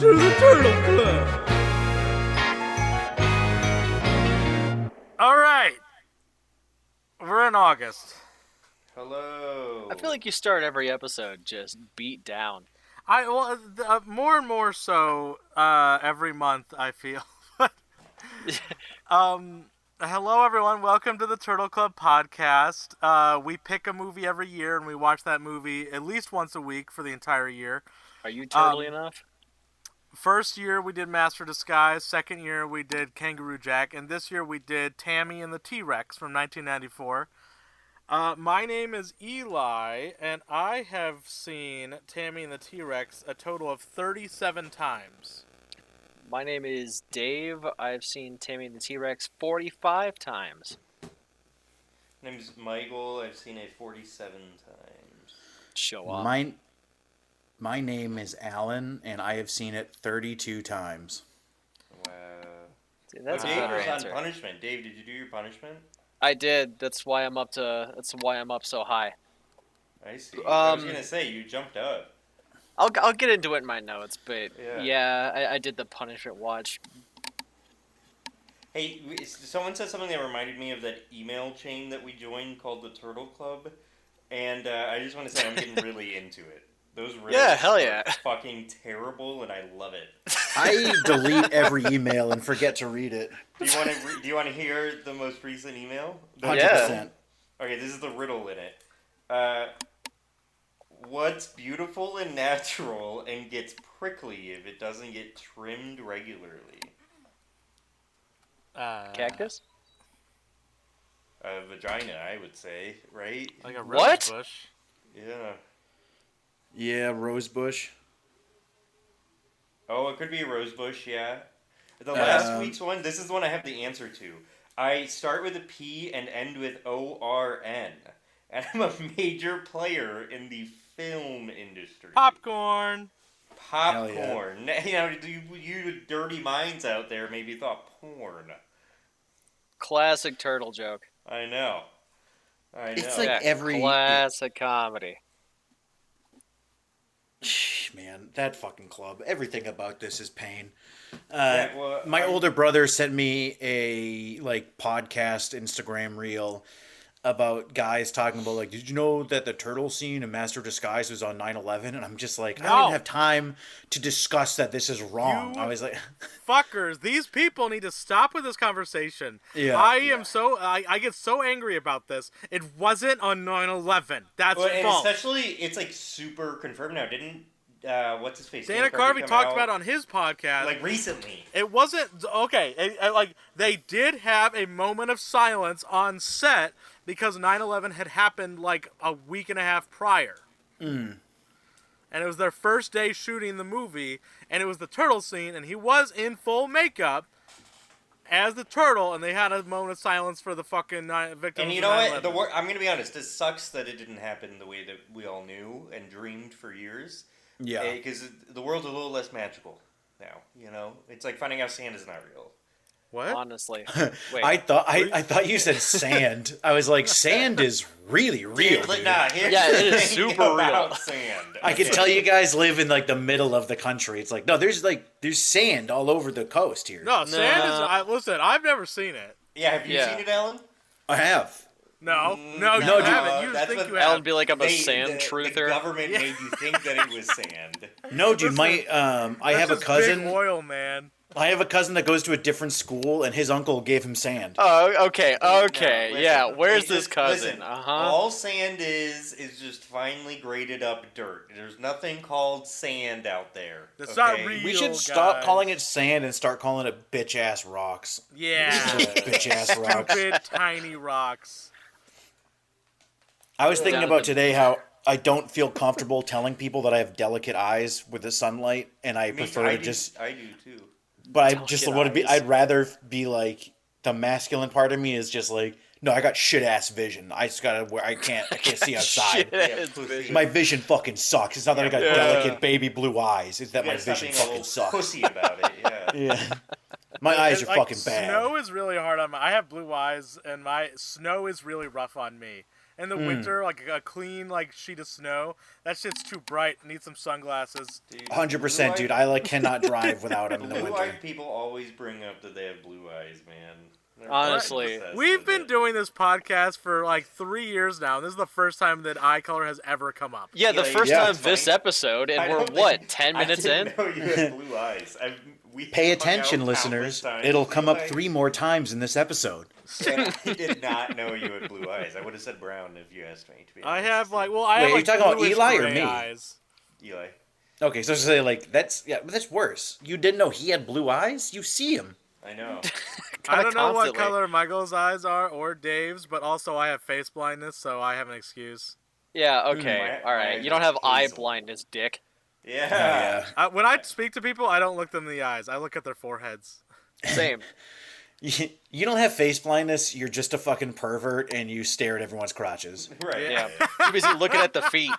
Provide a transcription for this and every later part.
to the Turtle Club. All right. We're in August. Hello. I feel like you start every episode just beat down. More and more so every month, I feel. Hello, everyone. Welcome to the Turtle Club podcast. We pick a movie every year, and we watch that movie at least once a week for the entire year. Are you turtly enough? First year, we did Master Disguise. Second year, we did Kangaroo Jack. And this year, we did Tammy and the T-Rex from 1994. My name is Eli, and I have seen Tammy and the T-Rex a total of 37 times. My name is Dave. I've seen Tammy and the T-Rex 45 times. My name's Michael. I've seen it 47 times. Show off. My name is Alan, and I have seen it 32 times. Wow. See, that's a Dave better was answer. on punishment. Dave, did you do your punishment? I did. That's why I'm up so high. I see. I was gonna say you jumped up. I'll get into it in my notes, but Yeah. I did the punishment watch. Hey, someone said something that reminded me of that email chain that we joined called the Turtle Club, and I just want to say I'm getting really into it. Those riddles hell yeah. are fucking terrible, and I love it. I delete every email and forget to read it. Do you want to hear the most recent email? 100%. Okay, this is the riddle in it. What's beautiful and natural and gets prickly if it doesn't get trimmed regularly? Cactus? A vagina, I would say, right? Like a What? rose bush. Yeah. Yeah, rosebush. Oh, it could be a rose bush, yeah. The last week's one, this is the one I have the answer to. I start with a P and end with O-R-N. And I'm a major player in the film industry. Popcorn. Popcorn. You know, you dirty minds out there maybe thought porn. Classic turtle joke. I know. It's like every... classic comedy. Man, that fucking club. Everything about this is pain. Yeah, my older brother sent me a podcast Instagram reel about guys talking about did you know that the turtle scene in Master of Disguise was on 9/11? And I'm just like, No. I didn't have time to discuss that this is wrong. I was like, Fuckers, these people need to stop with this conversation. Yeah. I get so angry about this. It wasn't on 9/11. That's and false. especially, it's super confirmed now. Didn't, what's his face? Dana Carvey come talked out, about it on his podcast. recently. It wasn't okay. They did have a moment of silence on set because 9/11 had happened a week and a half prior. And it was their first day shooting the movie, and it was the turtle scene, and he was in full makeup as the turtle, and they had a moment of silence for the fucking victims. And you know what? I'm gonna be honest. This sucks that it didn't happen the way that we all knew and dreamed for years. yeah. Because the world's a little less magical now. You know, it's like finding out Santa's not real. What? Honestly. Wait. I thought you said sand. I was like, sand is really real. Dude. Nah, here's Yeah, the it is thing super about real. Sand. I can tell you guys live in the middle of the country. It's like, no, there's sand all over the coast here. No, sand is. Listen, I've never seen it. Yeah, have you Yeah. seen it, Alan? I have. No, no, you dude. haven't. You just That's think what you Alan have. would be like, I'm a sand The truther. government made you think that it was sand. No, dude, I have a That's just cousin. Big oil, man. I have a cousin that goes to a different school, and his uncle gave him sand. Oh, okay. No, listen, Yeah, where's this just- cousin? listen, Uh-huh. All sand is just finely graded up dirt. There's nothing called sand out there. It's not okay? real. We should stop calling it sand and start calling it bitch ass rocks. Yeah. Bitch ass rocks. Stupid tiny rocks. I was thinking Down about at the- today how I don't feel comfortable telling people that I have delicate eyes with the sunlight, and I prefer to just. I do too. But I Delicate just want to be. eyes. I'd rather be like the masculine part of me is just like, no, I got shit ass vision. I just gotta where I can't see outside. Shit. Pussy. My vision fucking sucks. It's not that I got Yeah. delicate baby blue eyes. It's that You my gotta stop vision being a fucking little sucks. pussy about it. Yeah. Yeah. My eyes are fucking bad. Snow is really hard on my. I have blue eyes, and my snow is really rough on me. in the winter, like a clean like sheet of snow. That shit's too bright. Need some sunglasses. Dude, 100%, dude. I cannot drive without him in the winter. Blue-eyed people always bring up that they have blue eyes, man. They're Honestly. obsessed We've with been it. doing this podcast for like 3 years now, and this is the first time that eye color has ever come up. Yeah, the Yeah, first yeah. time It's this funny. episode, I and we're don't what, think- 10 minutes I in? didn't know you had blue eyes. We Pay hung attention, out countless listeners. times. It'll come up Like, 3 more times in this episode. I did not know you had blue eyes. I would have said brown if you asked me. To be I honest. have like, well, Wait, I have are you like talking about bluish Eli or gray me? eyes. Eli. Okay, so say like that's worse. You didn't know he had blue eyes? You see him. I know. I don't know what constantly. color Michael's eyes are or Dave's, but also I have face blindness, so I have an excuse. Yeah, okay, My- alright. my You don't have eye hazel. blindness, dick. Yeah. When I speak to people, I don't look them in the eyes. I look at their foreheads. Same. You don't have face blindness. You're just a fucking pervert, and you stare at everyone's crotches. Right. Yeah. Too busy looking at the feet.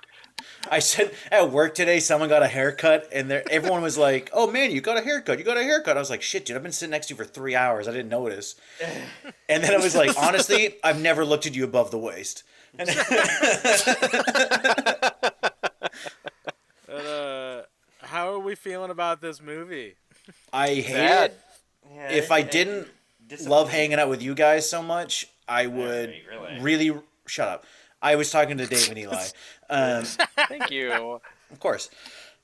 I said at work today, someone got a haircut, and everyone was like, "Oh man, you got a haircut! You got a haircut!" I was like, "Shit, dude, I've been sitting next to you for 3 hours. I didn't notice." And then I was like, "Honestly, I've never looked at you above the waist." And How are we feeling about this movie? I hate Bad. it. Yeah, If I didn't love hanging out with you guys so much, I would really shut up. I was talking to Dave and Eli. Thank you. Of course.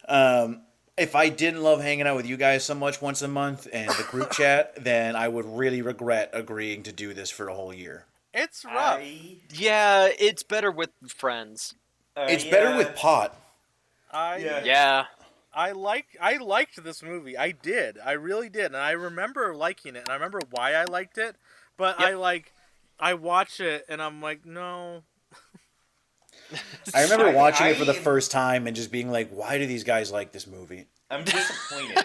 If I didn't love hanging out with you guys so much once a month and the group chat, then I would really regret agreeing to do this for a whole year. It's rough. Yeah, it's better with friends. It's better with pot. Yeah. I liked this movie. I did. I really did. And I remember liking it. And I remember why I liked it. But I watch it and I'm like, no. I remember watching it for the first time and just being like, why do these guys like this movie? I'm disappointed.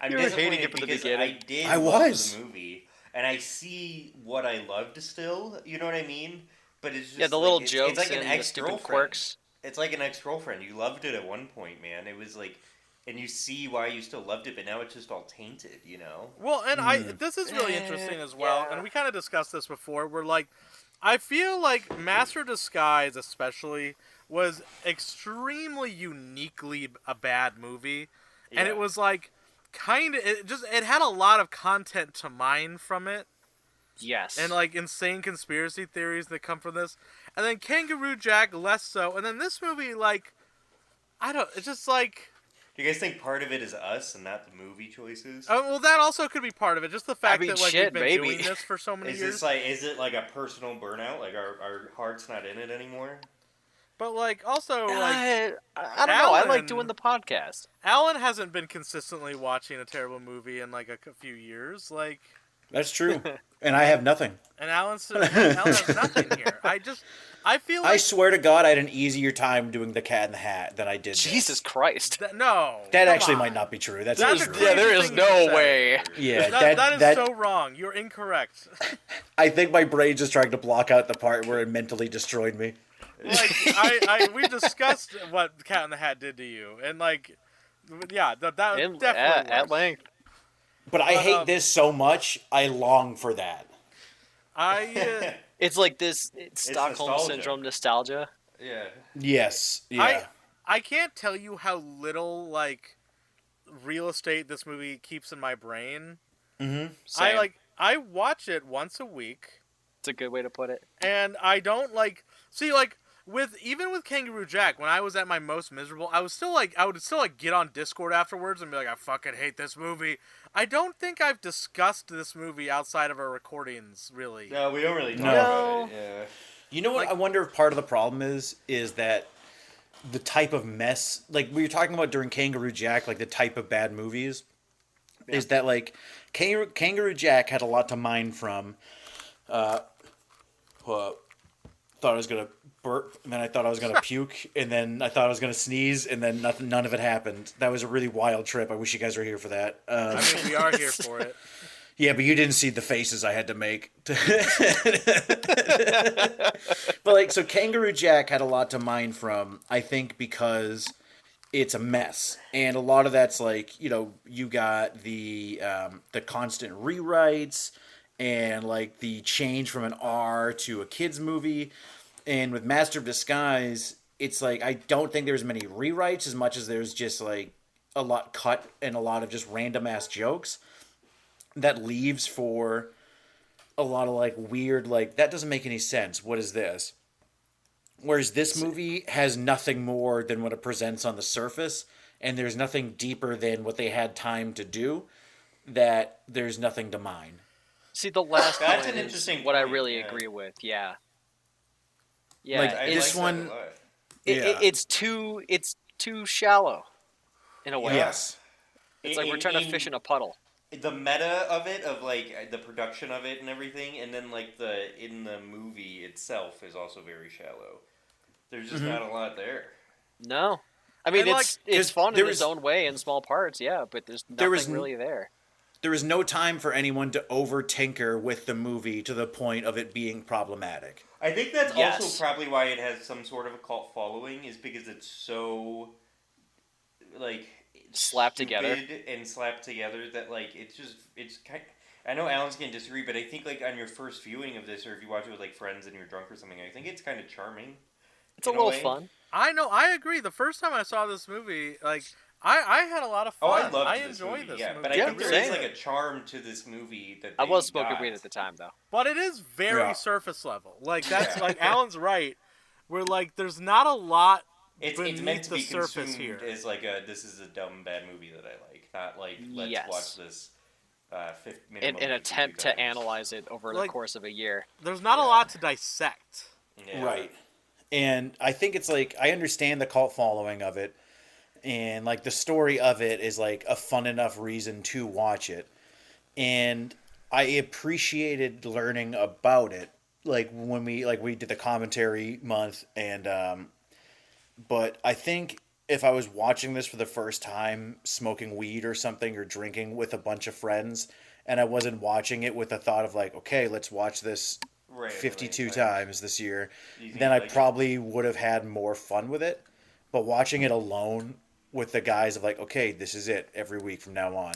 I'm You were hating disappointed it from the because beginning. I love was. the movie, and I see what I loved still. You know what I mean? But it's just Yeah, the little it's jokes like an and the stupid ex-girlfriend. quirks. It's like an ex-girlfriend. You loved it at one point, man. It was like, and you see why you still loved it, but now it's just all tainted. You know? Well, and this is really interesting as well. Yeah. And we kind of discussed this before. We're like, I feel like Master of Disguise especially was extremely uniquely a bad movie. And Yeah. it was like it had a lot of content to mine from it. Yes. And like insane conspiracy theories that come from this. And then Kangaroo Jack less so. And then this movie, like, it's just like, Do you guys think part of it is us and not the movie choices? well, that also could be part of it. Just the fact mean, that like shit, we've been maybe. doing this for so many Is years. is it like a personal burnout? Like our heart's not in it anymore? But like also like I don't know. I like Alan- doing the podcast. Alan hasn't been consistently watching a terrible movie in like a few years. Like, That's true. And I have nothing. and Alan has nothing here. I feel like I swear to God, I had an easier time doing the Cat in the Hat than I did this. Jesus Christ. no. That come actually on. might not be true. That's That's not a true. Yeah, there is thing no to say. way. Yeah, That is so wrong. You're incorrect. I think my brain's just trying to block out the part where it mentally destroyed me. Like we discussed what Cat in the Hat did to you, and like, yeah, that definitely At was. length. But I hate this so much, I long for that. It's like this Stockholm nostalgia. Syndrome nostalgia. Yeah. Yes. Yeah. I can't tell you how little like real estate this movie keeps in my brain. Same. I watch it once a week, It's a good way to put it. and I don't even with Kangaroo Jack, when I was at my most miserable, I would still get on Discord afterwards and be like, I fucking hate this movie. I don't think I've discussed this movie outside of our recordings, really. No, we don't really talk No. about it. Yeah. You know what I wonder if part of the problem is that the type of mess, like we were talking about during Kangaroo Jack, like the type of bad movies, is that like Kangaroo Jack had a lot to mine from. Thought I was gonna burp, and then I thought I was gonna puke, and then I thought I was gonna sneeze, and then none of it happened. That was a really wild trip. I wish you guys were here for that. I mean, we are here for it. Yeah, but you didn't see the faces I had to make. But like, so Kangaroo Jack had a lot to mine from, I think, because it's a mess, and a lot of that's like, you got the constant rewrites, and like the change from an R to a kids movie, And with Master of Disguise, it's like I don't think there's many rewrites as much as there's just like a lot cut and a lot of just random ass jokes that leaves for a lot of like weird, like that doesn't make any sense. What is this? Whereas this movie has nothing more than what it presents on the surface, and there's nothing deeper than what they had time to do, that there's nothing to mine. See, the last That's point an is interesting what I point, really yeah. agree with. Yeah. Yeah, Like, I this like one- that a lot. Yeah. it's too shallow in a way. Yes. It's like we're trying to fish in a puddle. The meta of it, of like the production of it and everything, and then like in the movie itself is also very shallow. There's just not a lot there. No. I mean, And, like, it's 'cause fun in there its was- own way in small parts, yeah, but there's There was nothing really there. There was no time for anyone to over tinker with the movie to the point of it being problematic. I think that's Yes. also probably why it has some sort of a cult following, is because it's so like Slapped together. stupid and slapped together that like it's kind. I know Alan's gonna disagree, but I think like on your first viewing of this, or if you watch it with like friends and you're drunk or something, I think it's kind of charming. It's a in little way. fun. I know. I agree. The first time I saw this movie, like I had a lot of Oh, fun. I loved I this enjoy movie, this yeah, movie. but I Yeah, think there same. is like a charm to this movie that I they was smoking got. weed at the time, though. But it is very Yeah. surface level. Like that's Yeah. like Alan's right. Where like there's not a lot It's beneath meant to the be surface consumed here. as like this is a dumb bad movie that I like, not like let's Yes. watch this. An attempt to analyze it over the Like- course of a year. There's not a Yeah. lot to dissect. Yeah. Right. And I think it's like, I understand the cult following of it. And like the story of it is like a fun enough reason to watch it. And I appreciated learning about it. Like when we did the commentary month, and but I think if I was watching this for the first time, smoking weed or something, or drinking with a bunch of friends, and I wasn't watching it with the thought of like, okay, let's watch this Right, 52 right. times this year, You think then I like it? probably would have had more fun with it. But watching it alone with the guys of like, okay, this is it every week from now on.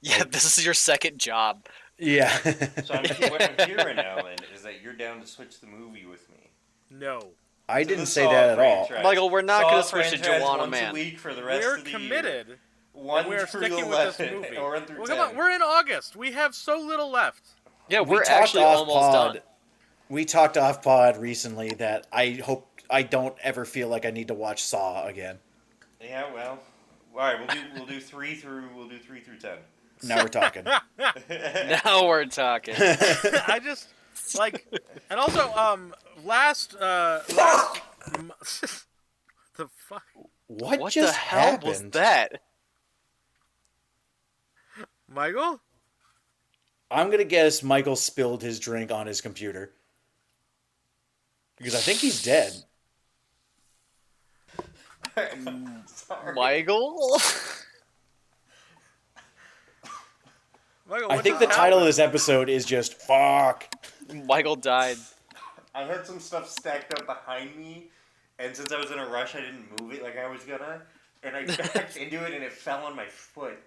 Yeah, this is your second job. Yeah. So what I'm hearing, Alan, is that you're down to switch the movie with me. No. I To didn't the say Saw that at all. franchise. Michael, we're not Saw gonna switch to franchise Joanna once Man. a week for the rest We're of the committed. year. And 1 we're through sticking 11, with this movie. or 1 through Well, 10. come on, we're in August. We have so little left. Yeah, We we're talked actually off almost pod- done. We talked off pod recently that I hope I don't ever feel like I need to watch Saw again. Yeah, well, all right. We'll do 3 through 10. Now we're talking. Now we're talking. I just like, and also last the fuck, What, What just the hell was happened? that? Michael? I'm gonna guess Michael spilled his drink on his computer because I think he's dead. Sorry. Michael? Michael, I what think the just title of happened? this episode is just "fuck." Michael died. I had some stuff stacked up behind me, and since I was in a rush, I didn't move it like I was gonna, and I backed into it, and it fell on my foot.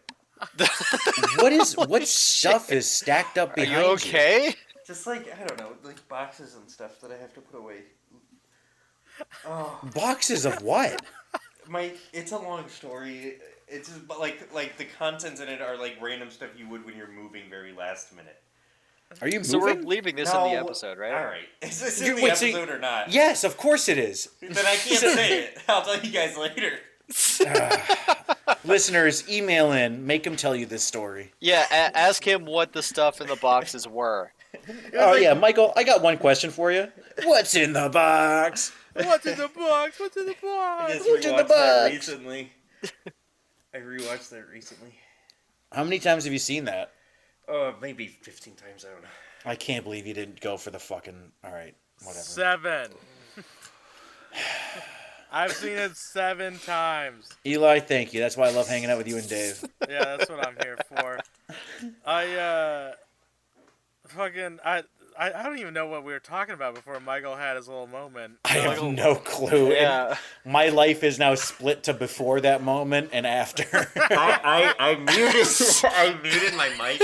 What stuff is stacked up Are behind you okay? Just like, I don't know, like boxes and stuff that I have to put away. Oh, Boxes of what? it's a long story. It's just, but like the contents in it are like random stuff you would when you're moving very last minute. Are you So we're moving? leaving this in the episode, right? All right. Is this You- in the wait, so episode or not? Yes, of course it is. Then I can't say it. I'll tell you guys later. Listeners, email in. Make him tell you this story. Yeah, ask him what the stuff in the boxes were. Oh yeah, Michael, I got one question for you. What's in the box? What's in the box? What's in the I box? just What's in the rewatched that box? recently. I rewatched that recently. How many times have you seen that? Maybe 15 times. I don't know. I can't believe you didn't go for the fucking. All right, whatever. 7. I've seen it 7 times. Eli, thank you. That's why I love hanging out with you and Dave. Yeah, that's what I'm here for. I don't even know what we were talking about before Michael had his little moment. I have no clue. Yeah. And my life is now split to before that moment and after. I muted I muted my mic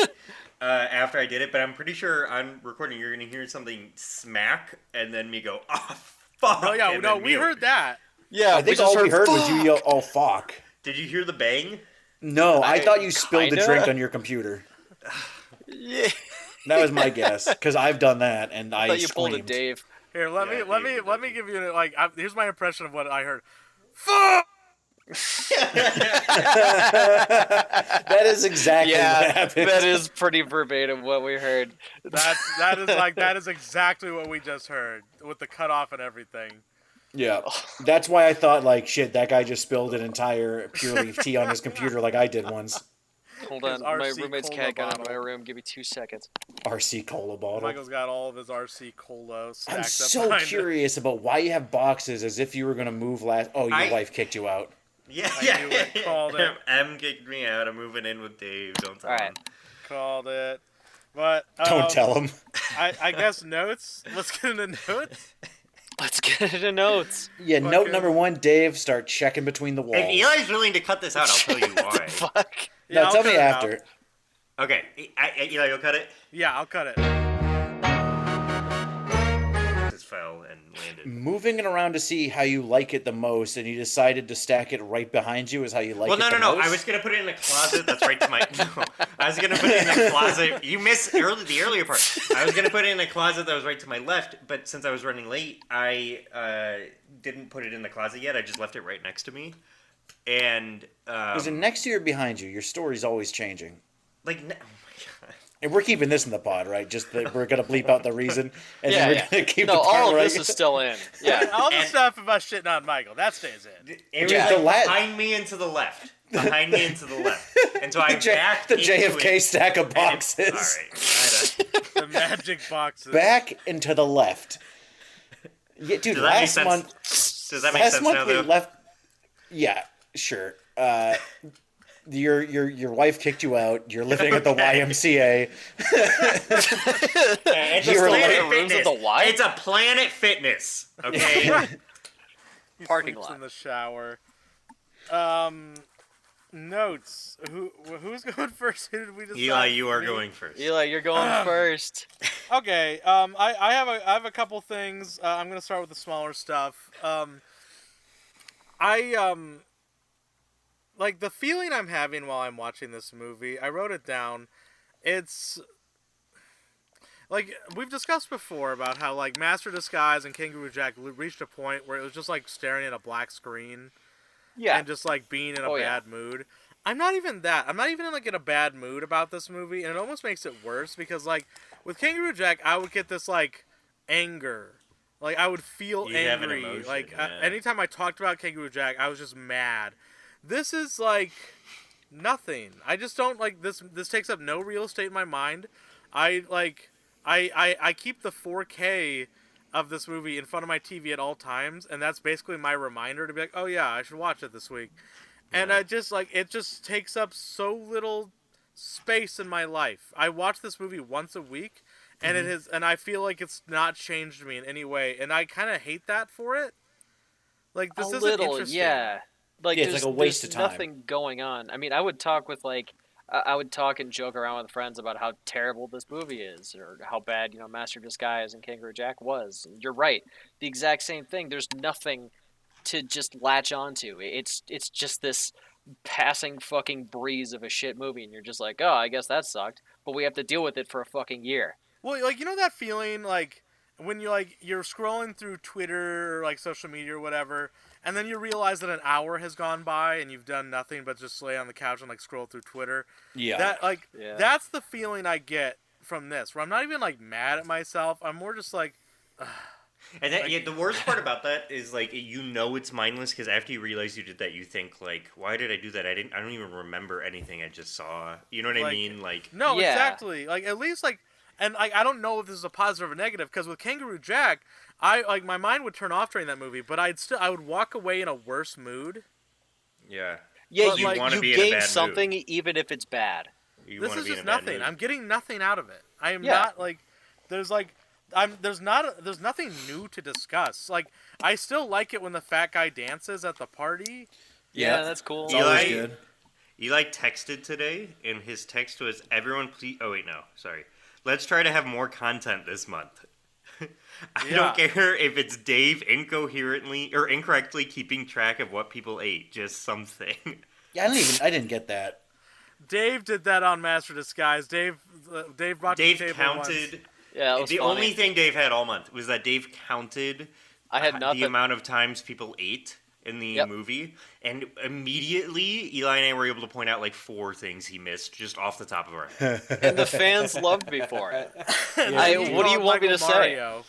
after I did it, but I'm pretty sure on recording you're gonna hear something smack and then me go, oh fuck. No, yeah, and no, then we mute. heard that. Yeah, I think all we heard was you yell, "Oh fuck!" Did you hear the bang? No, I I thought you spilled the kinda- drink on your computer. Yeah. That was my guess because I've done that and I I thought you pulled a screamed. Dave. Here, let Yeah, me give you like here's my impression of what I heard. Fuck. That is exactly what Yeah, happened. that is pretty verbatim what we heard. That is exactly what we just heard with the cutoff and everything. Yeah, that's why I thought like shit. That guy just spilled an entire Pure Leaf tea on his computer like I did once. Hold His on, my RC roommate's cola cat got in bottle. my room. Give me 2 seconds. RC cola bottle. Michael's got all of his RC cola stacked I'm up so behind him. curious about why you have boxes as if you were gonna move last. Oh, your wife kicked you out. Yeah, I knew it, called it. M kicked me out. I'm moving in with Dave. Don't tell All him. right. Called it. But Don't tell him. I guess notes. Let's get into notes. Let's get into notes. Yeah, note Fucking- number 1, Dave, start checking between the walls. If Eli's willing to cut this out, I'll tell you why. Fuck. Yeah, No, I'll tell cut me it after. out. Okay, Eli, you'll cut it. Yeah, I'll cut it. Just fell and landed. Moving it around to see how you like it the most, and you decided to stack it right behind you is how you like Well, it no. the most? I was gonna put it in a closet that's right to my. No, I was gonna put it in a closet. You missed the earlier part. I was gonna put it in a closet that was right to my left, but since I was running late, I didn't put it in the closet yet. I just left it right next to me, and Is it next to you or behind you? Your story's always changing. like, oh my god. And we're keeping this in the pod, right? Just that we're gonna bleep out the reason, and Yeah, then we're yeah. gonna keep No, the part all of where this is still in. Yeah. All the And- stuff about shitting on Michael, that stays in. It was Yeah, like the la- behind me and to the left. Behind me and to the left. And so I the, backed the into JFK it. stack of and boxes. Alright. The magic boxes. Back and to the left. Yeah, dude. Does that make Last sense? month, Does that make last sense month now, we though? left. Yeah, sure. Your wife kicked you out. You're living at the YMCA. It's a You were Planet like- Rooms at Fitness. the Y? It's a Planet Fitness. Okay? He Parking sleeps lot. in the shower. Notes. Who's going first? Who did we decide? Eli, you are Me? going first. Eli, you're going first. Okay. I have a couple things. I'm gonna start with the smaller stuff. Like the feeling I'm having while I'm watching this movie. I wrote it down. It's like we've discussed before about how like Master Disguise and Kangaroo Jack reached a point where it was just like staring at a black screen Yeah. and just like being in a Oh, yeah. bad mood. I'm not even that. I'm not even like in a bad mood about this movie, and it almost makes it worse because like with Kangaroo Jack, I would get this like anger. Like I would feel You'd have an angry. emotion, Like yeah. anytime I talked about Kangaroo Jack, I was just mad. This is like nothing. I just don't like this. This takes up no real estate in my mind. I keep the 4K of this movie in front of my TV at all times, and that's basically my reminder to be like, oh yeah, I should watch it this week. And I just like it just takes up so little space in my life. I watch this movie once a week, and it has, and I feel like it's not changed me in any way, and I kind of hate that for it. Like this a isn't little, interesting. yeah. Like Yeah, it's there's, like a waste there's of time. nothing going on. I mean, I would talk with like, I would talk and joke around with friends about how terrible this movie is, or how bad Master Disguise and Kangaroo Jack was. And you're right, the exact same thing. There's nothing to just latch onto. It's just this passing fucking breeze of a shit movie, and you're just like, oh, I guess that sucked, but we have to deal with it for a fucking year. Well, like that feeling like when you're scrolling through Twitter or like social media or whatever, and then you realize that an hour has gone by and you've done nothing but just lay on the couch and like scroll through Twitter. Yeah. That like Yeah. that's the feeling I get from this. Where I'm not even like mad at myself. I'm more just like And that, the worst part about that is like it's mindless because after you realize you did that, you think like, why did I do that? I don't even remember anything I just saw. You know what I Like, mean? Like, no, Yeah. exactly. Like at least like, and like I don't know if this is a positive or negative because with Kangaroo Jack, I like my mind would turn off during that movie, but I would walk away in a worse mood. yeah. Yeah, But, you, like, wanna you be in a gain bad something mood. even if it's bad. You This wanna is be in just a bad nothing. mood. I'm getting nothing out of it. I am Yeah. not like there's nothing new to discuss. Like I still like it when the fat guy dances at the party. Yeah, that's cool. It's always Eli- good. Eli texted today, and his text was, "Everyone, please." Oh wait, no, sorry. Let's try to have more content this month. I Yeah. don't care if it's Dave incoherently or incorrectly keeping track of what people ate. Just something. Yeah, I didn't get that. Dave did that on Master Disguise. Dave brought to the Dave table counted. once. Yeah, it was The funny. only thing Dave had all month was that Dave counted I had the nothing. amount of times people ate in the Yep. movie, and immediately Eli and I were able to point out like 4 things he missed just off the top of our head. And the fans loved me for it. He What do you called want me Michael to say? Mario.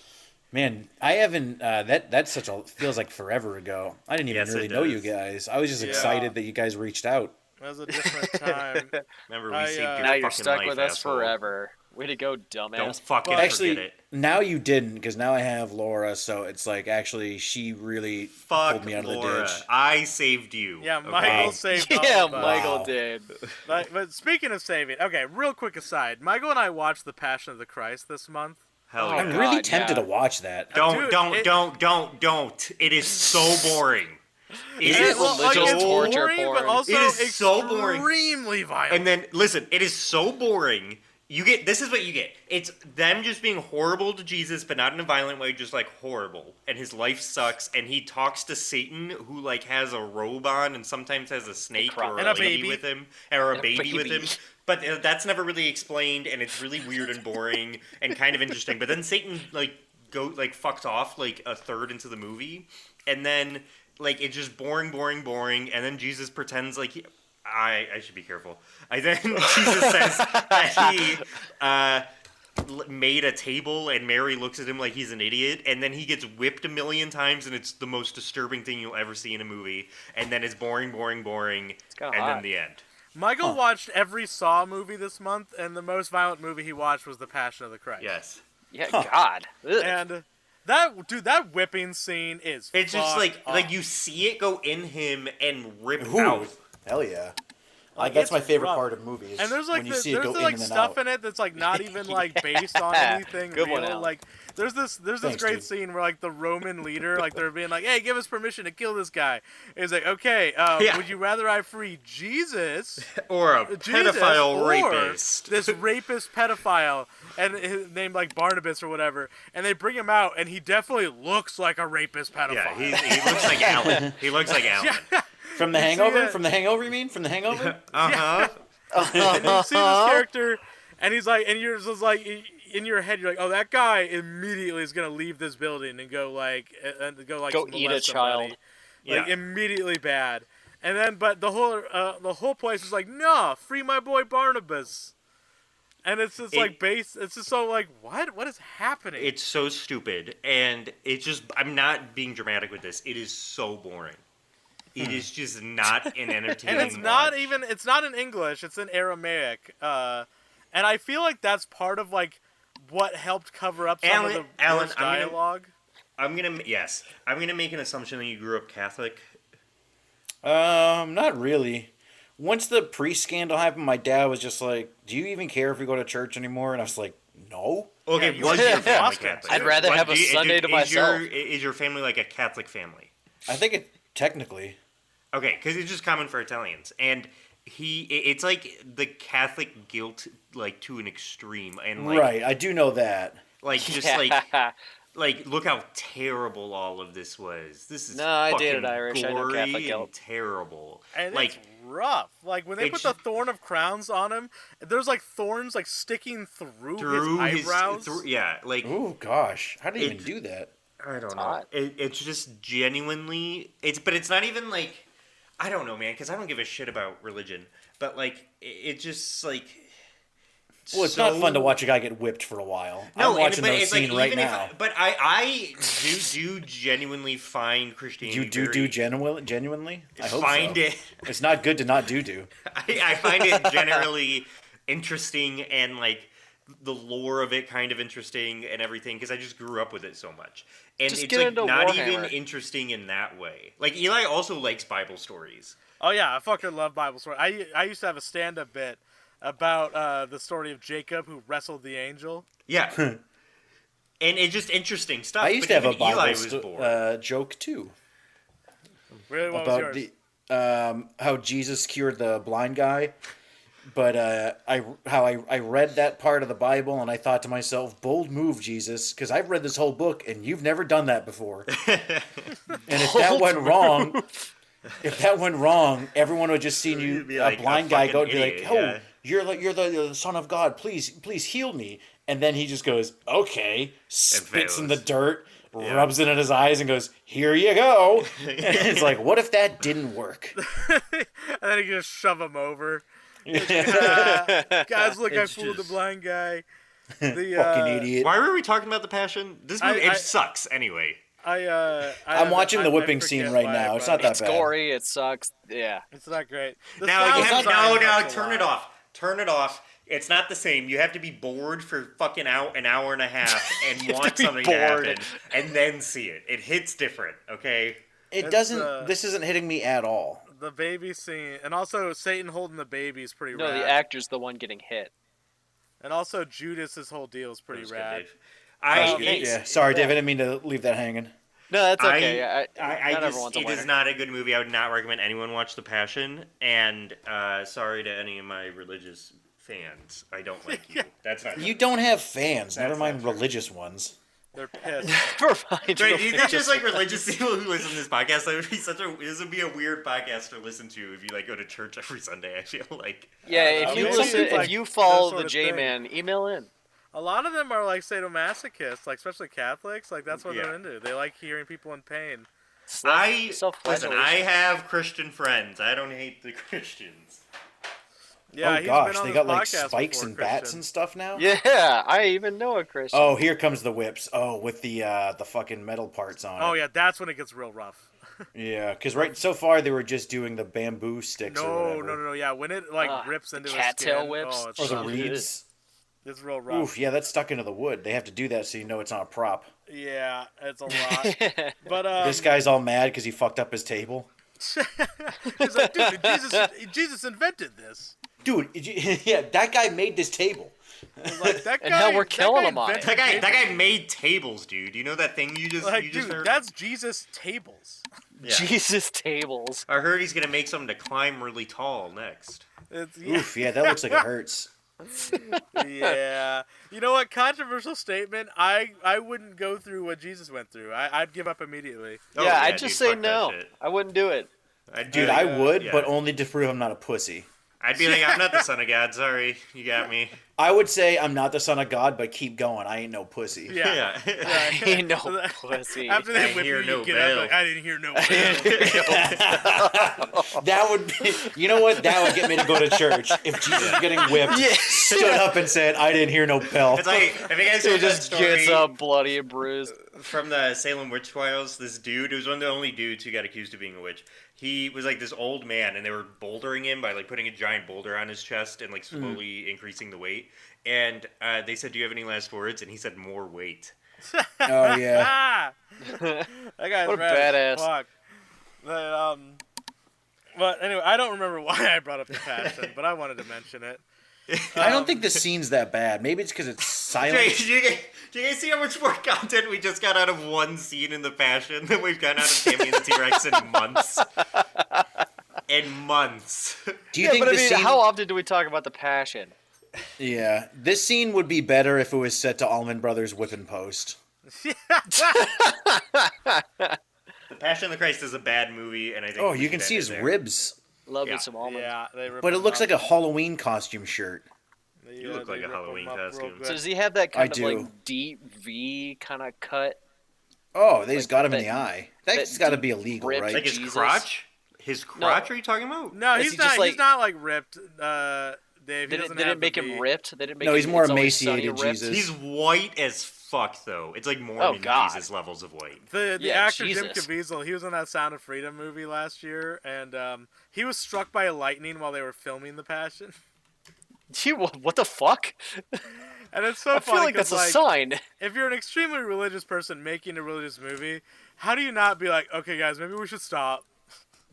Man, I haven't. That's such a feels like forever ago. I didn't even Yes, really it know you does. guys. I was just Yeah. excited that you guys reached out. That was a different time. Remember, we I, saved your Now you're fucking stuck life, with us asshole. forever. Way to go, dumbass. Don't fucking Well, Actually, forget it. now you didn't because now I have Laura, so it's like actually she really Fuck pulled me out of the Laura. ditch. I saved you. Yeah, okay? Michael saved all Yeah, of us. Michael Wow. did. But speaking of saving, okay, real quick aside. Michael and I watched The Passion of the Christ this month. Hell Oh, yeah. I'm God, really tempted yeah. to watch that. Don't, Dude, don't. It is so boring. It Is is it religious so torture boring, porn? but also It is so boring. extremely violent. And then listen, it is so boring. This is what you get. It's them just being horrible to Jesus, but not in a violent way, just like horrible. And his life sucks. And he talks to Satan, who like has a robe on and sometimes has a snake or And a a baby baby. with him, or a And a baby with him. baby. But that's never really explained, and it's really weird and boring and kind of interesting. But then Satan fucked off like a third into the movie, and then like it's just boring, and then Jesus pretends like I should be careful. Then Jesus says that he made a table, and Mary looks at him like he's an idiot, and then he gets whipped 1,000,000 times, and it's the most disturbing thing you'll ever see in a movie. And then it's boring, kinda and hot. then the end. Michael watched every Saw movie this month, and the most violent movie he watched was The Passion of the Christ. Yes. Yeah, God. Ugh. And that whipping scene is It's just fucked up. like you see it go in him and rip Ooh, out. hell yeah! Like, That's it's my favorite rough. part of movies. And there's like when you this, see it there's go like in and stuff out. in it that's like not even like based on anything Good real. one, Alan. Like there's this Thanks, great dude. scene where like the Roman leader, like they're being like, "Hey, give us permission to kill this guy." And he's like, "Okay, Yeah. would you rather I free Jesus, Or a Jesus pedophile or rapist. this rapist pedophile, and his name like Barnabas or whatever?" And they bring him out, and he definitely looks like a rapist pedophile. Yeah, he looks like Alan. He looks like Alan. From the see Hangover? it. From the Hangover, you mean? From the Hangover? Uh-huh. And you see this character, and he's like, and you're just like, in your head, you're like, oh, that guy immediately is gonna leave this building and go like Go molest eat a somebody. child. Like Yeah. immediately bad. And then, but the whole place is like, no, free my boy Barnabas. And it's just it's just so like, what is happening? It's so stupid, and it's just, I'm not being dramatic with this. It is so boring. It is just not an entertaining and it's not watch. even, it's not in English, it's in Aramaic. And I feel like that's part of like what helped cover up some of the Alan, worst I'm gonna- dialogue. I'm gonna make an assumption that you grew up Catholic. Not really. Once the priest scandal happened, my dad was just like, "Do you even care if we go to church anymore?" And I was like, "No." Okay, you was should your have family lost it. Catholic? I'd rather have a Sunday to myself. Is your family like a Catholic family? I think it technically. Okay, because it's just common for Italians, and it's like the Catholic guilt, like to an extreme, and like, Right, I do know that. like just like look how terrible all of this was. This is No, I fucking dated Irish. I know gory Catholic and guilt. terrible. And like it's rough. Like when they put it's- the thorn of crowns on him, there's like thorns like sticking through through his eyebrows. yeah, like Oh gosh, how do you It- even do that? I don't It's know. hot. It's just genuinely but it's not even like, I don't know, man, because I don't give a shit about religion. But like it just like. Well, it's not fun to watch a guy get whipped for a while. No, I'm watching but those it's like, scene right even now. if, but I do genuinely find Christianity. You do genuinely? I hope find so. it. It's not good to not do. I find it generally interesting, and like the lore of it kind of interesting and everything, because I just grew up with it so much. And Just it's get like into not even Warhammer. interesting in that way. Like Eli also likes Bible stories. Oh yeah, I fucking love Bible story. I used to have a stand-up bit about the story of Jacob who wrestled the angel. Yeah. And it's just interesting stuff. I used but to have a even Eli Bible was bored. joke too Really, what was about yours? the how Jesus cured the blind guy. But I read that part of the Bible and I thought to myself, bold move, Jesus, because I've read this whole book and you've never done that before. And if that went wrong, everyone would just see you, be a like blind a guy, fucking go and be idiot, like, "Oh, yeah. you're the Son of God. Please heal me." And then he just goes, "Okay," spits in the fails. dirt, rubs it in his eyes, and goes, "Here you go." And it's like, what if that didn't work? And then he can just shove him over. Guys, look, I It's fooled the just- blind guy. The, Fucking idiot. Why were we talking about The Passion? This movie I- it sucks anyway. I'm watching the whipping scene right now. It's not that It's bad. gory. It sucks. Yeah. It's not great. The Now sound you have design no, helps a turn lot. it off. Turn it off. It's not the same. You have to be bored for fucking an hour and a half and want be something to bored. happen and then see it. It hits different, okay? It It's, doesn't. This isn't hitting me at all. The baby scene, and also Satan holding the baby is pretty No, rad. the actor's the one getting hit. And also Judas's whole deal is pretty That was good, rad. Dave. I hate Yeah, sorry, Dave. I didn't mean to leave that hanging. No, that's I- okay. I not just, everyone's a it winner. is not a good movie. I would not recommend anyone watch The Passion. And sorry to any of my religious fans. I don't like you. That's not You don't have fans. Never That's mind not true. religious ones. They're pissed. Provide Right, you think religious- just like religious people who listen to this podcast? That would be this would be a weird podcast to listen to if you like go to church every Sunday. I feel like. Yeah, if you maybe listen, it's like if you that follow sort the of J-Man, email in. A lot of them are like sadomasochists, like especially Catholics. Like that's what Yeah. they're into. They like hearing people in pain. Listen. I have Christian friends. I don't hate the Christians. Yeah, Oh he's gosh, been on they this got like podcast spikes before, and bats Christian. and stuff now. Yeah, I even know a Christian. Oh, here comes the whips. Oh, with the fucking metal parts on Oh it. yeah, that's when it gets real rough. Yeah, because right so far they were just doing the bamboo sticks or No, whatever. no. Yeah, when it like Ah, rips the into his cattail skin, whips. Oh, it's Or the rough. reeds. It's real rough. Oof, yeah, that's stuck into the wood. They have to do that so you know it's not a prop. Yeah, it's a lot. But This guy's all mad because he fucked up his table. he's like, dude, Jesus invented this. Dude, yeah, that guy made this table. It's like, that And guy, hell, we're that killing guy him on it. invented That guy made tables, dude. You know that thing you just Like, you just dude, heard? that's Jesus tables. Yeah. Jesus tables. I heard he's gonna make something to climb really tall next. It's, yeah, Oof, yeah, that looks like it hurts. yeah. You know what? Controversial statement. I wouldn't go through what Jesus went through. I'd give up immediately. Oh, yeah, I'd dude, just say fuck that no. shit. I wouldn't do it. Dude, I would, yeah. but only to prove I'm not a pussy. I'd be like, I'm not the son of God. Sorry, you got me. I would say I'm not the son of God, but keep going. I ain't no pussy. Yeah. I ain't no pussy. After they I whip hear you, no you get bell. up like, I didn't hear no bell. That would be, you know what? That would get me to go to church. If Jesus was getting whipped, stood up and said, I didn't hear no bell. It's like, have you guys He heard that just story gets up bloody and bruised. from the Salem witch trials? This dude, who was one of the only dudes who got accused of being a witch. He was like this old man, and they were bouldering him by like putting a giant boulder on his chest and like slowly increasing the weight. And they said, "Do you have any last words?" And he said, "More weight." Oh, yeah. Ah! That guy's What a rad as badass. fuck. But anyway, I don't remember why I brought up the passion, but I wanted to mention it. I don't think the scene's that bad. Maybe it's because it's silent. Did you guys see how much more content we just got out of one scene in the Passion than we've gotten out of Tammy and the T-Rex in months? In months. Do you Yeah, think but I the mean, scene... how often do we talk about the passion? Yeah. This scene would be better if it was set to Allman Brothers Whipping Post. The Passion of the Christ is a bad movie, and I think Oh, we you should can see end his it there. ribs. Love Yeah. me some almonds. Yeah, they rip But it him looks up. like a Halloween costume shirt. You look like they a rip him Halloween up real costume. good. So does he have that I kind of do. like deep V kind of cut? Oh, they just Like got him in that- the eye. That's that got to deep be illegal, rib- right? Like his Jesus. crotch? His crotch? Are you talking about? No, Is he's he not. just, like- He's not like ripped, Dave. He They doesn't didn't have make the him V. ripped. They didn't make No, him, he's more It's Always Sunny emaciated, ripped? Jesus. He's white as fuck, though. It's like Mormon God. Jesus levels of white. The Yeah, actor Jim Jesus. Caviezel, he was in that Sound of Freedom movie last year, and he was struck by lightning while they were filming The Passion. What the fuck? And it's so I funny feel like 'cause, that's a sign. if you're an extremely religious person making a religious movie, how do you not be like, okay, guys, maybe we should stop?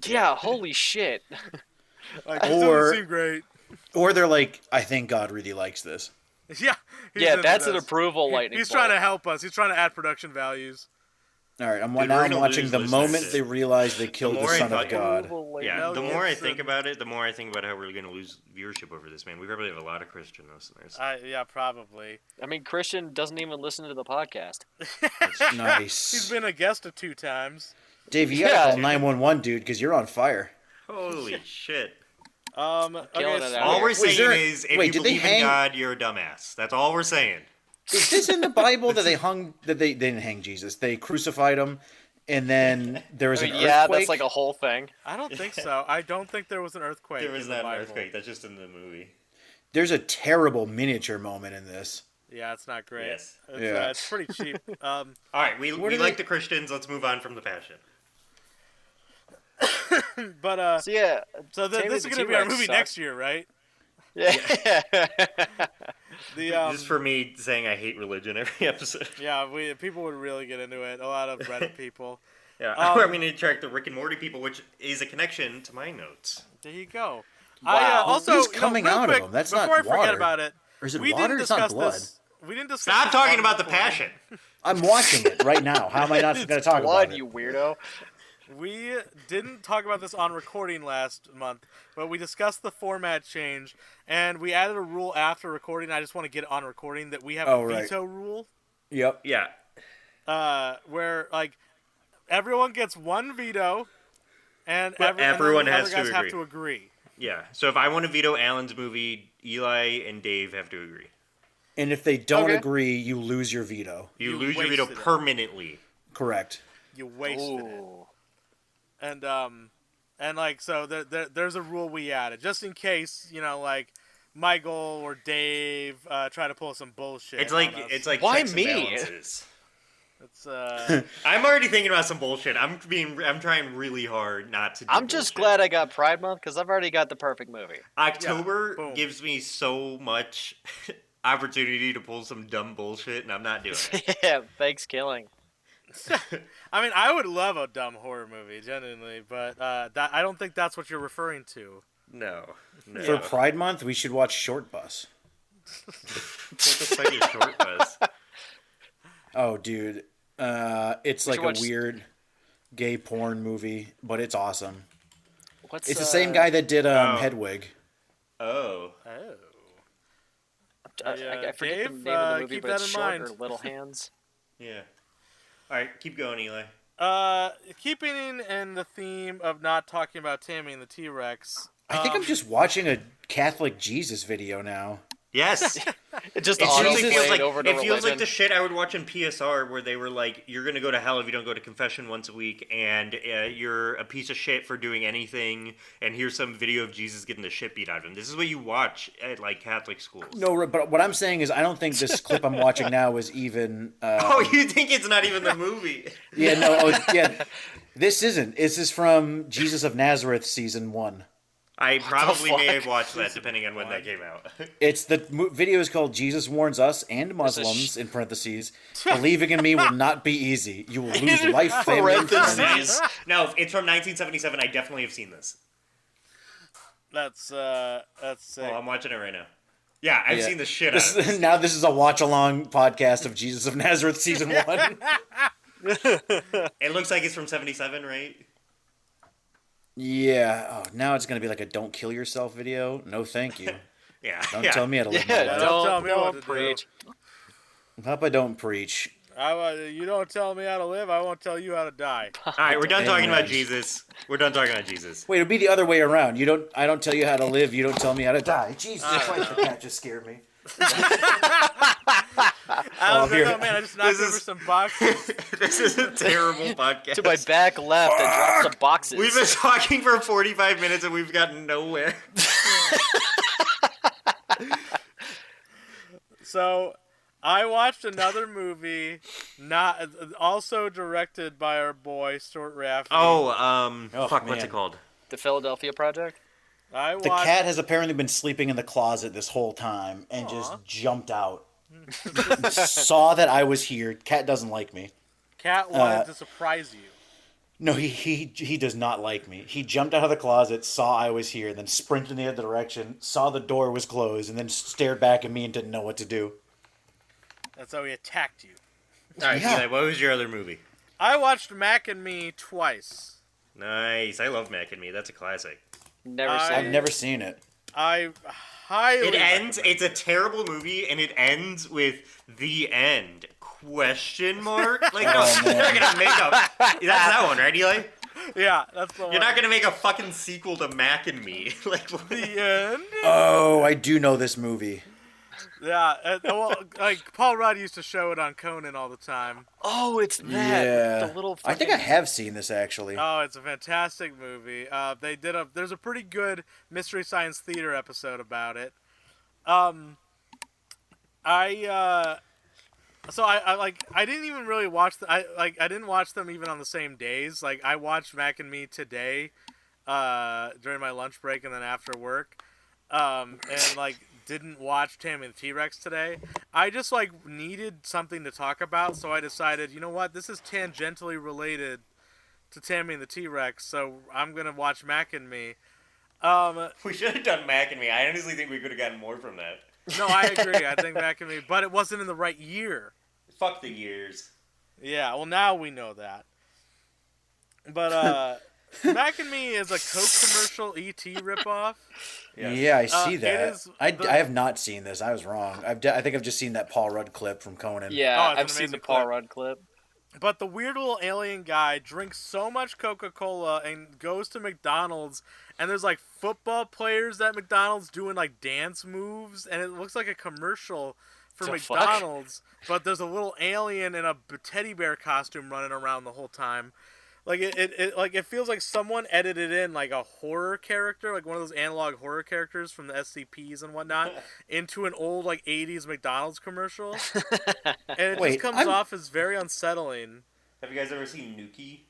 Yeah, holy shit. Like, this Or- doesn't seem great. Or they're like, I think God really likes this. Yeah. he's Yeah, into that's an this. approval lightning He's bolt. trying to help us. He's trying to add production values. All right, Dude, now we're I'm gonna watching lose the listeners. moment they realize they killed the more I Son of thought- God. Yeah, Mel the more I Gibson. think about it, the more I think about how we're going to lose viewership over this, man. We probably have a lot of Christian listeners. Yeah, probably. I mean, Christian doesn't even listen to the podcast. Nice. He's been a guest 2 times. Dave, you gotta Yeah, call dude. 911, dude, because you're on fire. Holy shit. Killing it so- out All here. we're saying there- is, if wait, you did they believe hang- in God, you're a dumbass. That's all we're saying. Is this in the Bible that they didn't hang Jesus? They crucified him, and then there was I an mean, yeah, earthquake. that's like a whole thing. I don't think so. I don't think there was an earthquake. There was in the not an Bible. earthquake. That's just in the movie. There's a terrible miniature moment in this. Yeah, it's not great. Yes. It's, it's pretty cheap. All right, we do like they- the Christians. Let's move on from the passion. But So yeah, so Tammy this is the going to be our T-Rex movie sucks. next year, right? yeah. The Just for me saying I hate religion every episode. yeah, people would really get into it. A lot of Reddit people. Yeah, Um, I'm going to track the Rick and Morty people, which is a connection to my notes. There you go. Wow. Also, Who's you know, coming real out of quick, them? That's before not I forget water. about it, Or is it we water? didn't It's not discuss blood. this. We didn't discuss. Stop this talking on about the recording. passion. I'm watching it right now. How am I not going to talk Blood, about it? you weirdo. We didn't talk about this on recording last month, but we discussed the format change, and we added a rule after recording. I just want to get it on recording that we have a right. veto rule, Yep. Yeah. where like everyone gets one veto, and But and everyone then the has other to guys have agree. to agree. Yeah. So if I want to veto Alan's movie, Eli and Dave have to agree. And if they don't Okay. agree, you lose your veto. You You lose your veto wasted it. permanently. Correct. You wasted it. Ooh. And like so there's a rule we added just in case, you know, like Michael or Dave try to pull some bullshit. It's like on us. Why checks and me? balances. It's I'm already thinking about some bullshit. I'm trying really hard not to. Do I'm just bullshit. glad I got Pride Month because I've already got the perfect movie. October boom. gives me so much opportunity to pull some dumb bullshit, and I'm not doing it. Yeah, thanks, killing. I mean, I would love a dumb horror movie, genuinely, but that I don't think that's what you're referring to. No. For Pride Month, we should watch Short Bus. What the fuck is Short Bus? Oh, dude. It's We like should a watch- weird gay porn movie, but it's awesome. What's It's the same guy that did Hedwig. Oh. Oh. I forget Dave, the name of the movie, keep but it's that in short mind. or Little Hands. Yeah. All right, keep going, Eli. Keeping in the theme of not talking about Tammy and the T-Rex. I think I'm just watching a Catholic Jesus video now. Yes. It just It auto seriously feels like over and it over feels like legend. the shit I would watch in PSR, where they were like, "You're gonna go to hell if you don't go to confession once a week, and you're a piece of shit for doing anything." And here's some video of Jesus getting the shit beat out of him. This is what you watch at like Catholic schools. No, but what I'm saying is I don't think this clip I'm watching now is even... Oh, you think it's not even the movie? Yeah, no, yeah. This isn't. This is from Jesus of Nazareth season 1. I probably may fuck? have watched that, depending on when that came out. It's the video is called Jesus Warns Us and Muslims, in parentheses, believing in me will not be easy. You will lose life, family, and friends. Parentheses. No, it's from 1977. I definitely have seen this. That's sick. Oh, I'm watching it right now. Yeah, I've Yeah. seen the shit out of this. Now this is a watch-along podcast of Jesus of Nazareth season 1. It looks like it's from 77, right? Yeah. Oh, now it's going to be like a don't kill yourself video. No, thank you. Yeah. Don't yeah. tell me how to live my Yeah, life. Don't tell me what don't to do. preach. Hope I don't preach. You don't tell me how to live, I won't tell you how to die. All right, we're done talking Amen. about Jesus. We're done talking about Jesus. Wait, it'd be the other way around. I don't tell you how to live. You don't tell me how to die. Jesus Christ, the cat just scared me. I was here- like, oh man, I just knocked this over is- some boxes. This is a terrible podcast. To my back left, I dropped some boxes. We've been talking for 45 minutes and we've gotten nowhere. So, I watched another movie, also directed by our boy Stuart Raffi. Fuck, what's man. it called? The Philadelphia Project. I The watched. cat has apparently been sleeping in the closet this whole time and just jumped out. Saw that I was here. Cat doesn't like me. Cat wanted to surprise you. No, he does not like me. He jumped out of the closet, saw I was here, then sprinted in the other direction, saw the door was closed, and then stared back at me and didn't know what to do. That's how he attacked you. All right, Yeah. Eli, what was your other movie? I watched Mac and Me twice. Nice. I love Mac and Me. That's a classic. Never seen I've it. never seen it. I highly It ends. recommend It's a it. terrible movie, and it ends with the end. Question mark? Like, no, Oh, you're not man. gonna make a. That's that one, right, Eli? Yeah, that's the one. You're not gonna make a fucking sequel to Mac and Me. Like, what? The end. Oh, I do know this movie. Yeah, well, like Paul Rudd used to show it on Conan all the time. Oh, it's that. Yeah. The little I think I fucking- have seen this actually. Oh, it's a fantastic movie. There's a pretty good Mystery Science Theater episode about it. I didn't even really watch I didn't watch them even on the same days. Like I watched Mac and Me today, during my lunch break and then after work, and like didn't watch Tammy and the T-Rex today. I just like needed something to talk about, so I decided, you know what, this is tangentially related to Tammy and the T-Rex, so I'm gonna watch Mac and Me. We should have done Mac and Me. I honestly think we could have gotten more from that. No, I agree. I think Mac and Me, but it wasn't in the right year. Fuck the years. Yeah, well now we know that. But Mac and Me is a Coke commercial ET ripoff. Yes. Yeah, I see it that. is I the- have not seen this. I was wrong. I think I've just seen that Paul Rudd clip from Conan. Yeah, Oh, it's an I've seen the amazing Paul clip. Rudd clip. But the weird little alien guy drinks so much Coca-Cola and goes to McDonald's, and there's like football players at McDonald's doing like dance moves, and it looks like a commercial for The fuck? McDonald's. But there's a little alien in a teddy bear costume running around the whole time. Like it feels like someone edited in like a horror character, like one of those analog horror characters from the SCPs and whatnot, into an old like 80s McDonald's commercial. And it Wait, just comes I'm- off as very unsettling. Have you guys ever seen Nuki?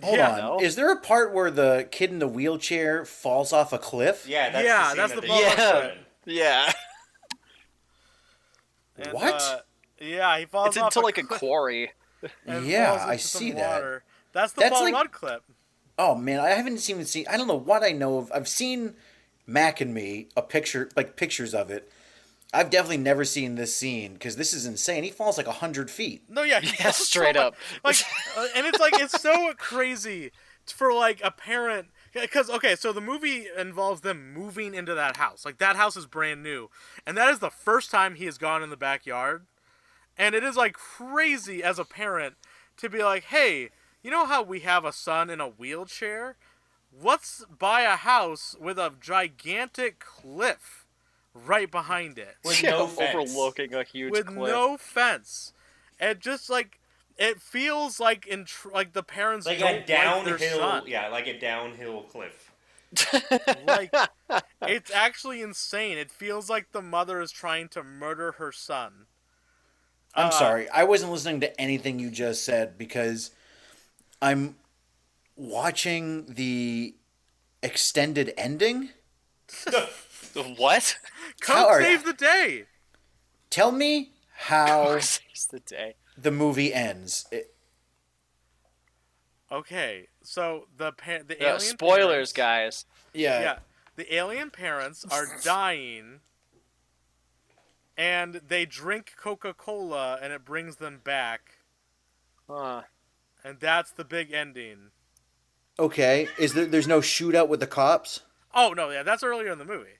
Hold Yeah, on. no. Is there a part where the kid in the wheelchair falls off a cliff? Yeah, that's Yeah, the scene that's that the they Paul Rudd showed clip. in. Yeah. And, What? Yeah, he falls It's off into like a cliff quarry. and Yeah, falls I into some see that. water. That's the That's Paul like- Rudd clip. Oh man, I haven't even seen. I don't know what I know of. I've seen Mac and Me, pictures of it. I've definitely never seen this scene because this is insane. He falls like 100 feet. No, yeah, he Yeah, falls so straight much- up. Like, and it's like it's so crazy for like a parent. Because okay, so the movie involves them moving into that house. Like that house is brand new, and that is the first time he has gone in the backyard. And it is like crazy as a parent to be like, hey, you know how we have a son in a wheelchair? Let's buy a house with a gigantic cliff right behind it. With Yeah, no fence. overlooking a huge With cliff. no fence. And just like, it feels like like the parents Like don't a like their downhill, son. yeah, like a downhill cliff. Like, it's actually insane. It feels like the mother is trying to murder her son. I'm sorry, I wasn't listening to anything you just said because I'm watching the extended ending. What? Coke How are- saved the day. Tell me how Saves the day. the movie ends. Okay, so the alien Spoilers, parents, guys. Yeah, the alien parents are dying, and they drink Coca-Cola, and it brings them back, Huh. and that's the big ending. Okay, there's no shootout with the cops? Oh no, yeah, that's earlier in the movie.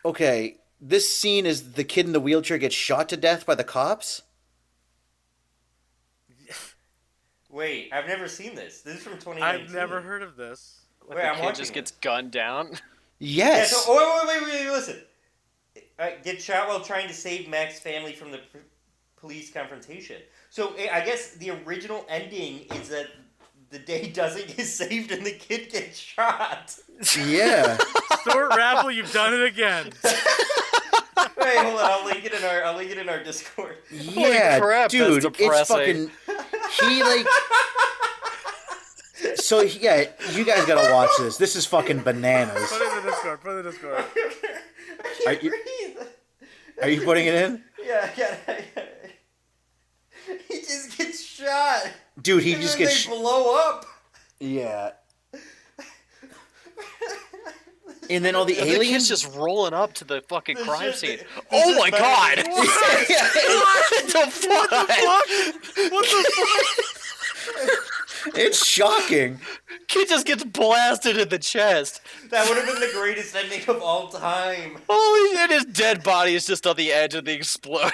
Okay, this scene is the kid in the wheelchair gets shot to death by the cops? Wait, I've never seen this. This is from 2019. I've never heard of this. Like Wait, the I'm kid watching just it. gets gunned down. Yeah, Yes. so, oh, wait, listen. Get shot while trying to save Mac's family from the police confrontation. So I guess the original ending is that the day doesn't get saved and the kid gets shot. Yeah. Stuart Raffle, you've done it again. Wait, hold on. I'll link it in our Discord. Yeah, crap, that's dude, it's depressing. fucking. He like. So yeah, you guys gotta watch this. This is fucking bananas. Put it in the Discord. Put it in the Discord. I Are can't you- breathe. Are you putting it in, Yeah, I got it. He just gets shot. dude? He And just then gets. they blow up. Yeah. And then all the The kid's aliens just rolling up to the fucking crime scene. this Oh is my better god! than- What the fuck? What the fuck? It's shocking. Kid just gets blasted in the chest. That would have been the greatest ending of all time. Holy shit! His dead body is just on the edge of the explosion.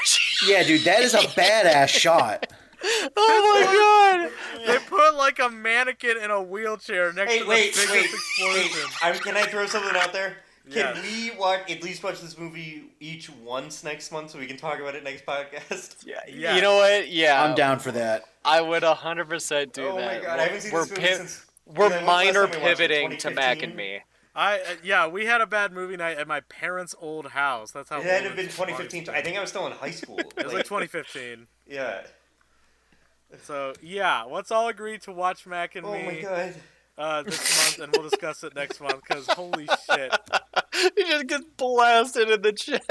Yeah, dude, that is a badass shot. Oh my god! They put like a mannequin in a wheelchair next to the biggest explosion. Can I throw something out there? Can Yes. we at least watch this movie each once next month so we can talk about it next podcast? Yeah, Yeah. you know what? Yeah, I'm down for that. I would 100% do Oh my that. god, I haven't seen we're this movie since. we're When was the last minor time we watched it? pivoting to Mac 2015? and Me. We had a bad movie night at my parents' old house. That's how It had old to have been this 2015. was. I think I was still in high school. It was like 2015. Yeah. So yeah, let's all agree to watch Mac and Oh Me my god. this month, and we'll discuss it next month. Because holy shit, He just gets blasted in the chest.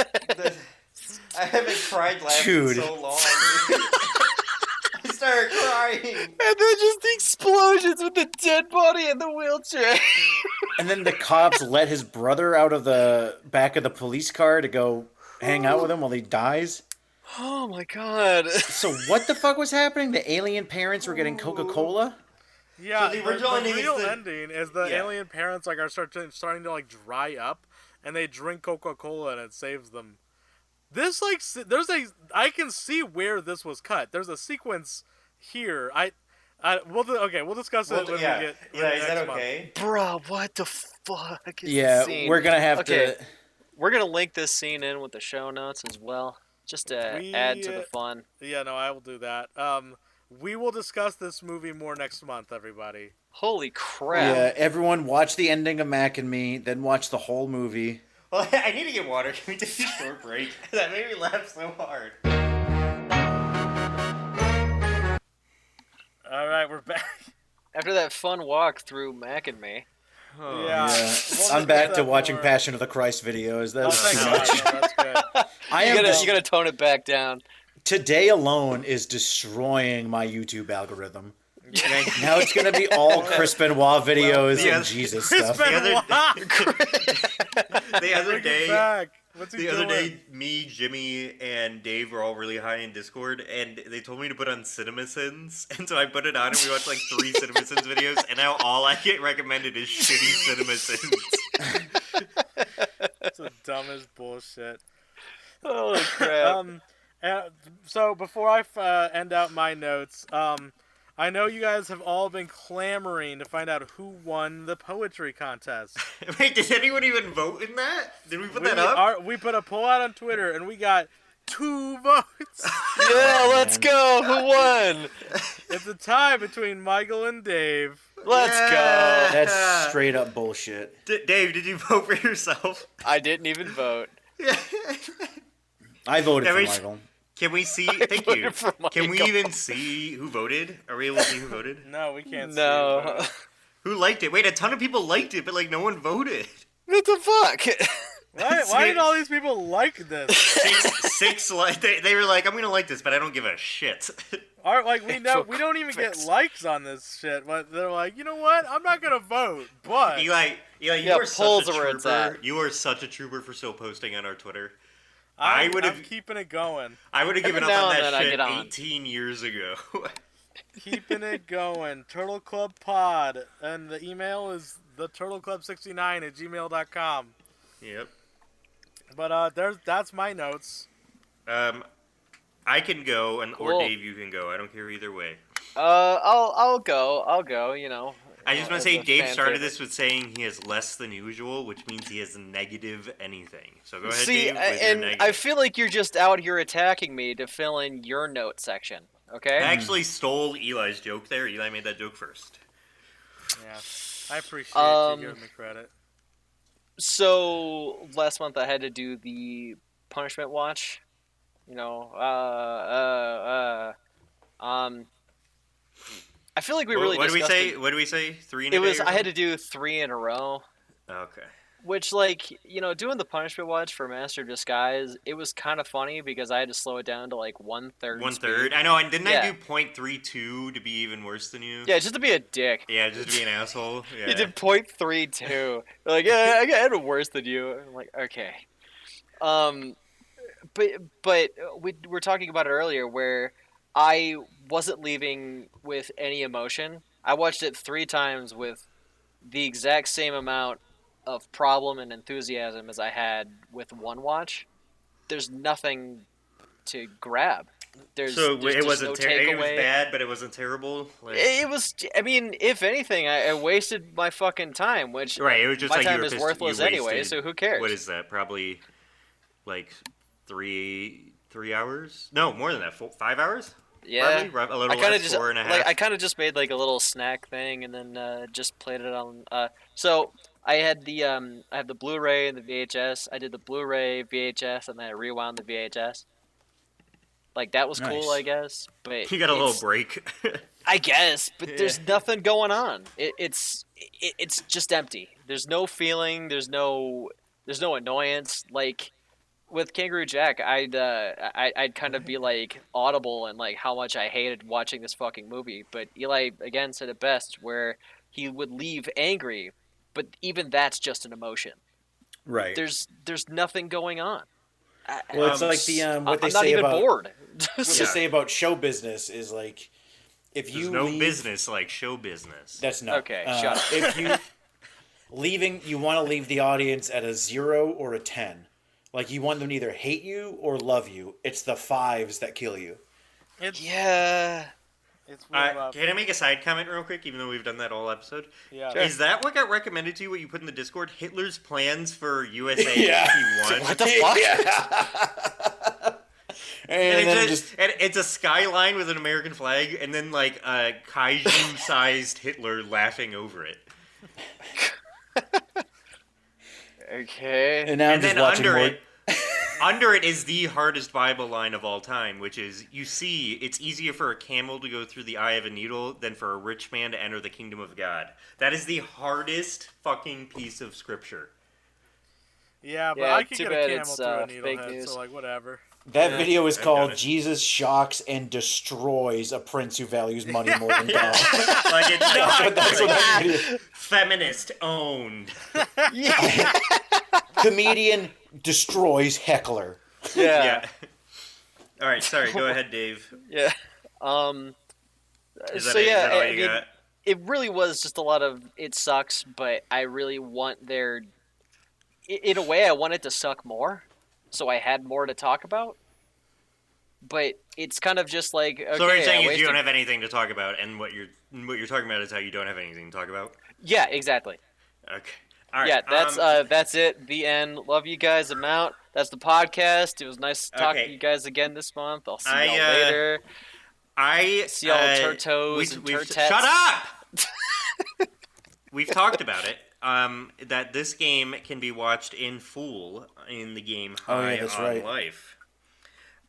I haven't cried laughing Dude. so long. I started crying. And then just the explosions with the dead body in the wheelchair. And then the cops let his brother out of the back of the police car to go hang out with him while he dies. Oh my god. So what the fuck was happening? The alien parents were getting Coca-Cola? yeah. So the original ending is real the- ending is the Yeah. alien parents like are starting to like dry up, and they drink Coca-Cola and it saves them. This like I can see where this was cut. There's a sequence here. We'll discuss it when we get Yeah, is that next month. okay? Bro, what the fuck is Yeah, this scene? we're gonna have Okay. to... We're gonna link this scene in with the show notes as well, just to add to the fun. Yeah, no, I will do that. We will discuss this movie more next month, everybody. Holy crap! Yeah, everyone watch the ending of Mac and Me, then watch the whole movie. Well, I need to get water. Can we take a short break? That made me laugh so hard. All right, we're back. After that fun walk through Mac and Me. Yeah, Yeah, we'll I'm discuss back to that watching more. Passion of the Christ videos. Oh, That's thank too God. much. No, that's good. I You am gotta, you gotta tone it back down. Today alone is destroying my YouTube algorithm. Now it's gonna be all Chris Benoit videos the and other- Jesus Chris stuff. Benoit. The other Bring it day, back. What's he the other doing? day, me, Jimmy, and Dave were all really high in Discord, and they told me to put on CinemaSins, and so I put it on, and we watched like 3 CinemaSins videos, and now all I get recommended is shitty CinemaSins. It's the dumbest bullshit. Holy crap! So before I end out my notes, I know you guys have all been clamoring to find out who won the poetry contest. Wait, did anyone even vote in that? Did we put that up? We put a poll out on Twitter, and we got 2 votes. Yeah, let's go. Who won? It's a tie between Michael and Dave. Let's go. That's straight up bullshit. Dave, did you vote for yourself? I didn't even vote. I voted Can for we- Michael. Can we see? Thank you. voted for Can we Michael. even see who voted? Are we able to see who voted? No, we can't No. see. Who liked it? Wait, a ton of people liked it, but like no one voted. What the fuck? Why did all these people like this? Six like they were like, I'm gonna like this, but I don't give a shit. We don't even get likes on this shit, but they're like, you know what? I'm not gonna vote, but Eli, you Yeah, are polls such a are where it's trooper. at. You are such a trooper for still posting on our Twitter. I'm would've- keeping it going. I would have given up now on and that then I shit get on. 18 years ago. Keeping it going. Turtle Club Pod, and the email is theturtleclub69@gmail.com. Yep. But that's my notes. I can go, or Cool. Dave, you can go. I don't care either way. I'll go. You know. I just want as to say, a Dave fan started favorite. this with saying he has less than usual, which means he has negative anything. So go ahead, See, Dave, with your and negative. I feel like you're just out here attacking me to fill in your note section. Okay. I actually stole Eli's joke there. Eli made that joke first. Yeah, I appreciate you giving me credit. So last month I had to do the punishment watch. You know, I feel like we really What do we discussed say? it. What do we say? 3 in a It day was or I had to something? do 3 in a row. Okay. Which, like, doing the punishment watch for Master of Disguise, it was kind of funny because I had to slow it down to like 1/3 One third. speed. I know. And didn't I Yeah. do 0.32 to be even worse than you? Yeah, just to be a dick. Yeah, just to be an asshole. You Yeah. did 0.32. They're like, yeah, I got it worse than you. I'm like, okay. Um, but we were talking about it earlier where I wasn't leaving with any emotion. I watched it 3 times with the exact same amount of problem and enthusiasm as I had with one watch. There's nothing to grab. There's It just wasn't. no It was takeaway. bad, but it wasn't terrible. Like, It was. I mean, if anything, I wasted my fucking time, which right. It was just my like you time were is pissed. worthless you anyway. wasted, So who cares? What is that? Probably like 3 hours? No, more than that. 5 hours? Yeah, Probably. A little I kind less. of just 4.5. like I kind of just made like a little snack thing and then just played it on. So I had I have the Blu-ray and the VHS. I did the Blu-ray, VHS, and then I rewound the VHS. Like that was cool, Nice. I guess. But You got a little it's, break. I guess, but there's Yeah. nothing going on. It's just empty. There's no feeling. There's no annoyance. Like with Kangaroo Jack, I'd kind of be like audible and like how much I hated watching this fucking movie. But Eli again said it best, where he would leave angry, but even that's just an emotion. Right. There's nothing going on. Well, it's like the what they I'm not say even about bored. what they say about show business is like if There's you no leave, business like show business. That's no. Okay, shut up. If you leaving, you want to leave the audience at a 0 or a 10. Like you want them to either hate you or love you. It's the 5s that kill you. It's Yeah. it's real rough. Can I make a side comment real quick, even though we've done that all episode? Yeah. Sure. Is that what got recommended to you, what you put in the Discord? Hitler's plans for USA Yeah. 51? What the fuck? Yeah. And, then and it's a skyline with an American flag, and then like a kaiju-sized Hitler laughing over it. Okay. and now I'm And just then watching under more. it, under it is the hardest Bible line of all time, which is, you see, it's easier for a camel to go through the eye of a needle than for a rich man to enter the kingdom of God. That is the hardest fucking piece of scripture. Yeah, but Yeah, I could too get a bad camel it's, through a fake needlehead, news. so like whatever. That Yeah. video is I've called done it. Jesus Shocks and Destroys a Prince Who Values Money More Than God. Like, it's not That's what that video. feminist owned. Comedian destroys heckler. Yeah. Yeah. All right, sorry. Go ahead, Dave. Yeah. Is So that, is yeah, that all I you mean, got? it really was just a lot of it sucks, but I really want in a way I want it to suck more, so I had more to talk about. But it's kind of just like, okay, So what you're saying I is you wasted- don't have anything to talk about, and what you're talking about is how you don't have anything to talk about. Yeah, exactly. Okay. All right. Yeah, that's it. The end. Love you guys. I'm out. That's the podcast. It was nice to talk Okay. to you guys again this month. I'll see I, y'all later. I See y'all turtos and turtettes. Shut up. We've talked about it. That this game can be watched in full in the game Oh, yeah, High that's on right. Life.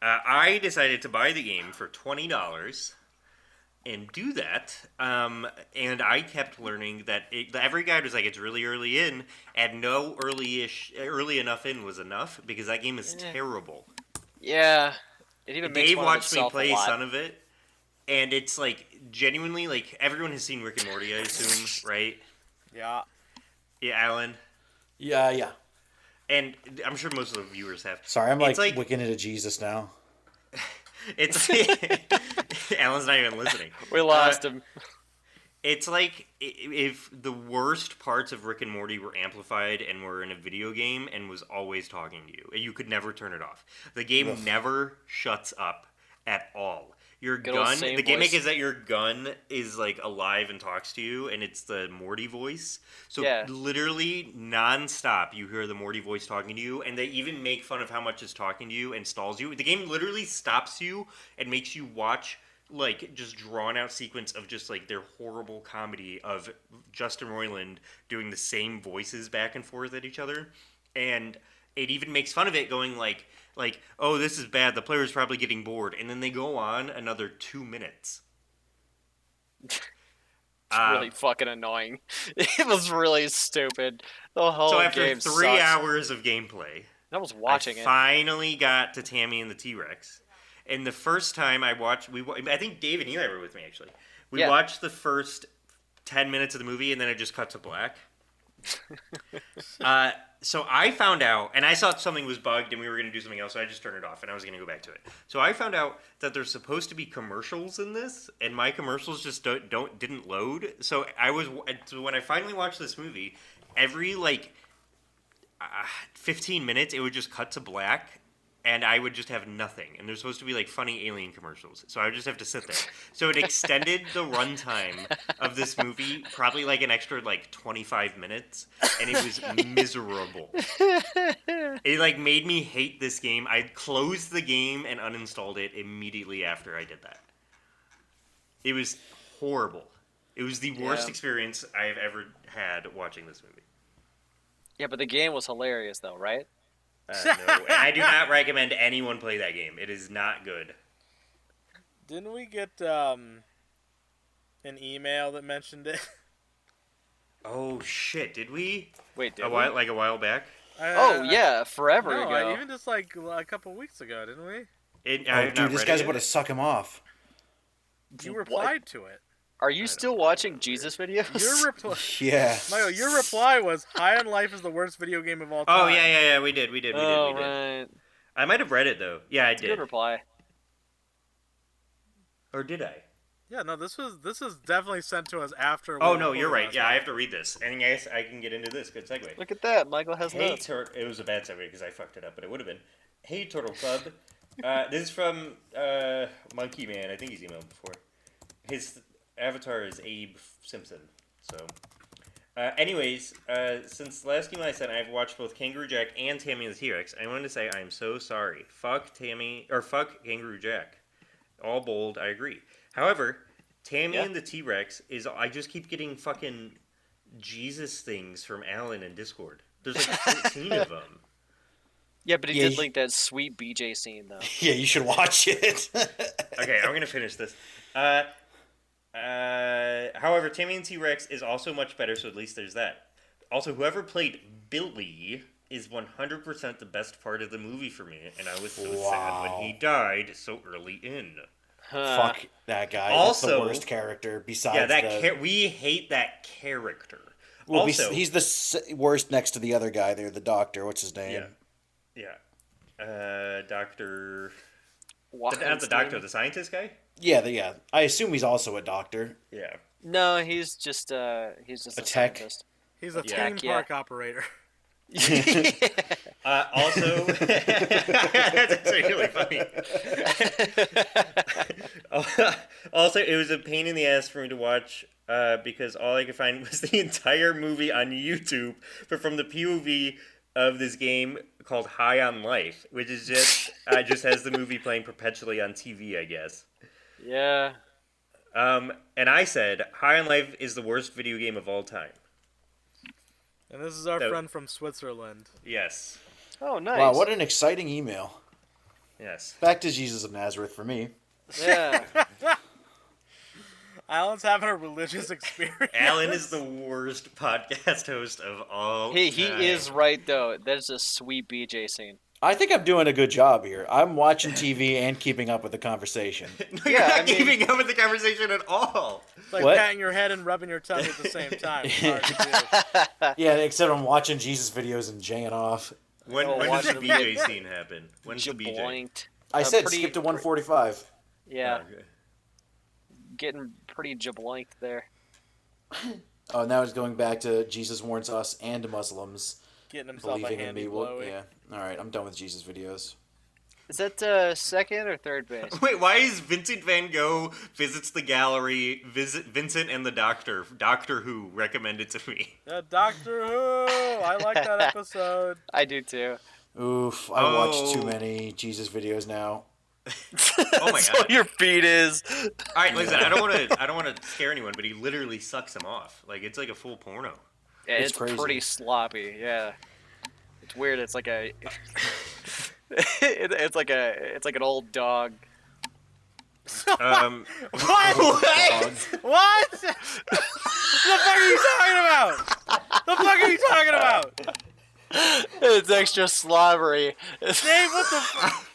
I decided to buy the game for $20 and do that. And I kept learning that every guide was like, it's really early in, and no early enough in was enough because that game is terrible. Yeah. It even makes Dave fun of watched me itself play a lot. Son of It, and it's like genuinely like everyone has seen Rick and Morty, I assume, right? Yeah. Yeah, Alan, Yeah. and I'm sure most of the viewers have. Sorry, I'm It's like wicking into Jesus now. It's Alan's not even listening. We lost him. It's like if the worst parts of Rick and Morty were amplified and were in a video game and was always talking to you. You could never turn it off. The game never shuts up at all. Your Good old gun, same the gimmick voice. is that your gun is like alive and talks to you, and it's the Morty voice. So Yeah. literally nonstop, you hear the Morty voice talking to you, and they even make fun of how much it's talking to you and stalls you. The game literally stops you and makes you watch like just drawn out sequence of just like their horrible comedy of Justin Roiland doing the same voices back and forth at each other, and it even makes fun of it, going like, oh, this is bad, the player's probably getting bored, and then they go on another 2 minutes. really fucking annoying. It was really stupid. The whole So after game 3 sucks. hours of gameplay, I was watching I it. finally got to Tammy and the T-Rex. And the first time I watched, I think Dave and Eli were with me actually. We watched the first 10 minutes of the movie, and then it just cut to black. So I found out, and I thought something was bugged, and we were going to do something else, so I just turned it off, and I was going to go back to it. So I found out that there's supposed to be commercials in this, and my commercials just didn't load. So when I finally watched this movie, every 15 minutes, it would just cut to black, and I would just have nothing. And there's supposed to be funny alien commercials, so I would just have to sit there. So it extended the runtime of this movie probably an extra 25 minutes, and it was miserable. It made me hate this game. I closed the game and uninstalled it immediately after I did that. It was horrible. It was the worst experience I have ever had watching this movie. Yeah, but the game was hilarious though, right? No, and I do not recommend anyone play that game. It is not good. Didn't we get an email that mentioned it? Oh shit! Did we? Wait, did a we? while back? Forever no, ago. Even just a couple weeks ago, didn't we? Dude, this guy's about to suck him off. You replied to it. Are you still watching Jesus videos? Your reply, Yeah. Michael, your reply was High on Life is the worst video game of all time. Oh yeah, we did. Right. I might have read it though. Yeah, I It's a did. good reply. Or did I? Yeah, no, this was definitely sent to us after. Oh no, you're right. Yeah, I have to read this, and yes, I can get into this. Good segue. Look at that. Michael has Hey, notes. it was a bad segue because I fucked it up, but it would have been. Hey, Turtle Club. This is from Monkey Man. I think he's emailed before. His avatar is Abe Simpson. So, anyways, since the last game I sent, I've watched both Kangaroo Jack and Tammy and the T-Rex. I wanted to say I am so sorry. Fuck Kangaroo Jack. All bold, I agree. However, Tammy and the T-Rex I just keep getting fucking Jesus things from Alan in Discord. There's 14 of them. Yeah, but he did link that sweet BJ scene though. Yeah, you should watch it. Okay, I'm gonna finish this. However, Tammy and T-Rex is also much better, so at least there's that. Also, whoever played Billy is 100% the best part of the movie for me, and I was so sad when he died so early in. Fuck that guy. Also, that's the worst character besides we hate that character. Well, also, he's the worst next to the other guy there, the doctor. What's his name? Dr. Not Not the doctor, the scientist guy? Yeah. I assume he's also a doctor. Yeah. No, he's just a tech. scientist. He's a theme park operator. Also, that's actually really funny. Also, it was a pain in the ass for me to watch because all I could find was the entire movie on YouTube, but from the POV of this game called High on Life, which is just has the movie playing perpetually on TV, I guess. Yeah. And I said High on Life is the worst video game of all time. And this is our friend from Switzerland. Yes. Oh, nice. Wow, what an exciting email. Yes. Back to Jesus of Nazareth for me. Yeah. Alan's having a religious experience. Alan is the worst podcast host of all He time. is right though. There's a sweet BJ scene. I think I'm doing a good job here. I'm watching TV and keeping up with the conversation. No, you're not keeping up with the conversation at all. It's like What? patting your head and rubbing your tummy at the same time. It's hard to do. Yeah, except I'm watching Jesus videos and jaying off. When does the BJ scene happen? When's the BJ? Jabloinked. I said skip to 145. Yeah. Oh, okay. Getting pretty jabloinked there. Oh, now it's going back to Jesus warns us and Muslims. Getting himself a Believing in handy me blowy. yeah. Alright, I'm done with Jesus videos. Is that second or third base? Wait, why is Vincent Van Gogh visits the gallery? Vincent and the Doctor. Doctor Who recommended to me. Doctor Who! I like that episode. I do too. Oof, I watch too many Jesus videos now. Oh my That's god! what your feed is. All right, listen. I don't want to scare anyone, but he literally sucks him off. Like it's like a full porno. Yeah, It's it's crazy. pretty sloppy. Yeah, it's weird. It's like a, it's like an old dog. What? What? fuck are you talking about? The fuck are you talking about? It's extra slobbery. Dave, what the fuck?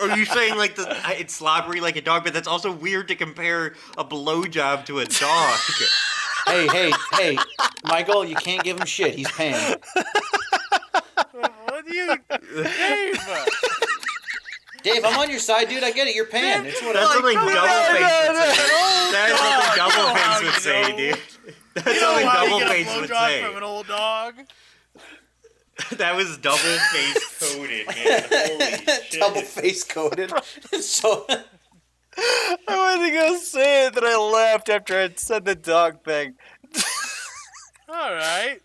Are you saying like it's slobbery like a dog, but that's also weird to compare a blowjob to a dog. Hey, Michael, you can't give him shit. He's paying. What do you... Dave! Dave, I'm on your side, dude. I get it. You're paying. It's whatever. That's something double no, face would say. That's something double face would say, dude. That's something double face would say. From an old dog? That was double face coded, man. Holy shit. Double face coded. So I wanted to go say it, then I laughed after I said the dog thing. Alright.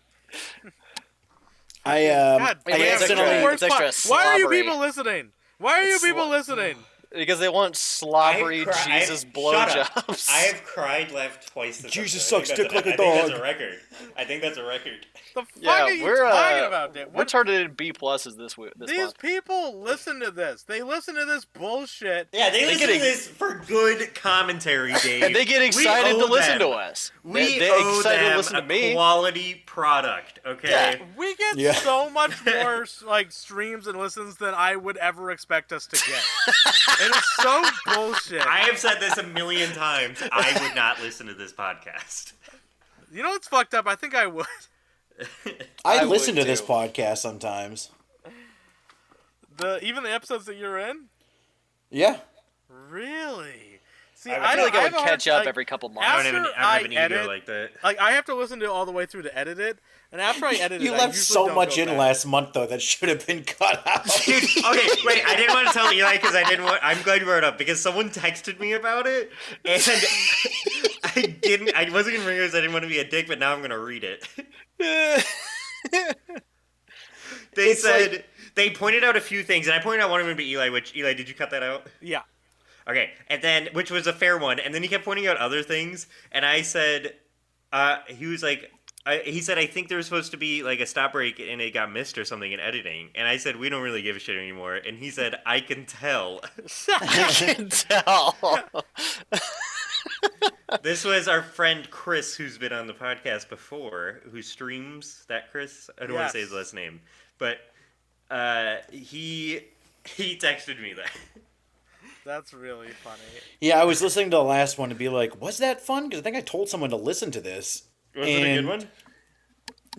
I accidentally. It's extra Why are you slobbery. people listening? Why are you people listening? Because they want slobbery Jesus blowjobs. I have cried, laughed twice this Jesus episode. sucks dick like a I think dog. that's a record. I think that's a record. The fuck Yeah, are you we're talking about, Dave? we're targeted B pluses this These month. people listen to this. They listen to this bullshit. Yeah, they listen get to this for good commentary, Dave. And they get excited to listen to us. We they owe excited them to listen to a me. quality product, okay? Yeah. We get Yeah. so much more like streams and listens than I would ever expect us to get. It is so bullshit. I have said this a million times. I would not listen to this podcast. You know what's fucked up? I think I would. I I listen would to this too. podcast sometimes. Even the episodes that you're in? Yeah. Really? See, I feel like I would have a catch hard- up every couple months. I don't have After an I ego edit- like that. Like, I have to listen to it all the way through to edit it, and after I edit You it, I left usually so don't much go in back. last month though that should have been cut out. Dude, okay, wait, I didn't want to tell Eli because I didn't want. I'm glad you brought it up because someone texted me about it, and I wasn't gonna bring it because I didn't want to be a dick, but now I'm gonna read it. They said they pointed out a few things, and I pointed out one of them to Eli. Which Eli, did you cut that out? Yeah. Okay, and then which was a fair one, and then he kept pointing out other things, and I said, he was like, he said I think there was supposed to be like a stop break, and it got missed or something in editing, and I said we don't really give a shit anymore, and he said I can tell. I can tell. This was our friend Chris, who's been on the podcast before, who streams. That Chris, I don't want to say his last name, but he texted me that. That's really funny. Yeah, I was listening to the last one to be like, was that fun? Because I think I told someone to listen to this. Was it a good one?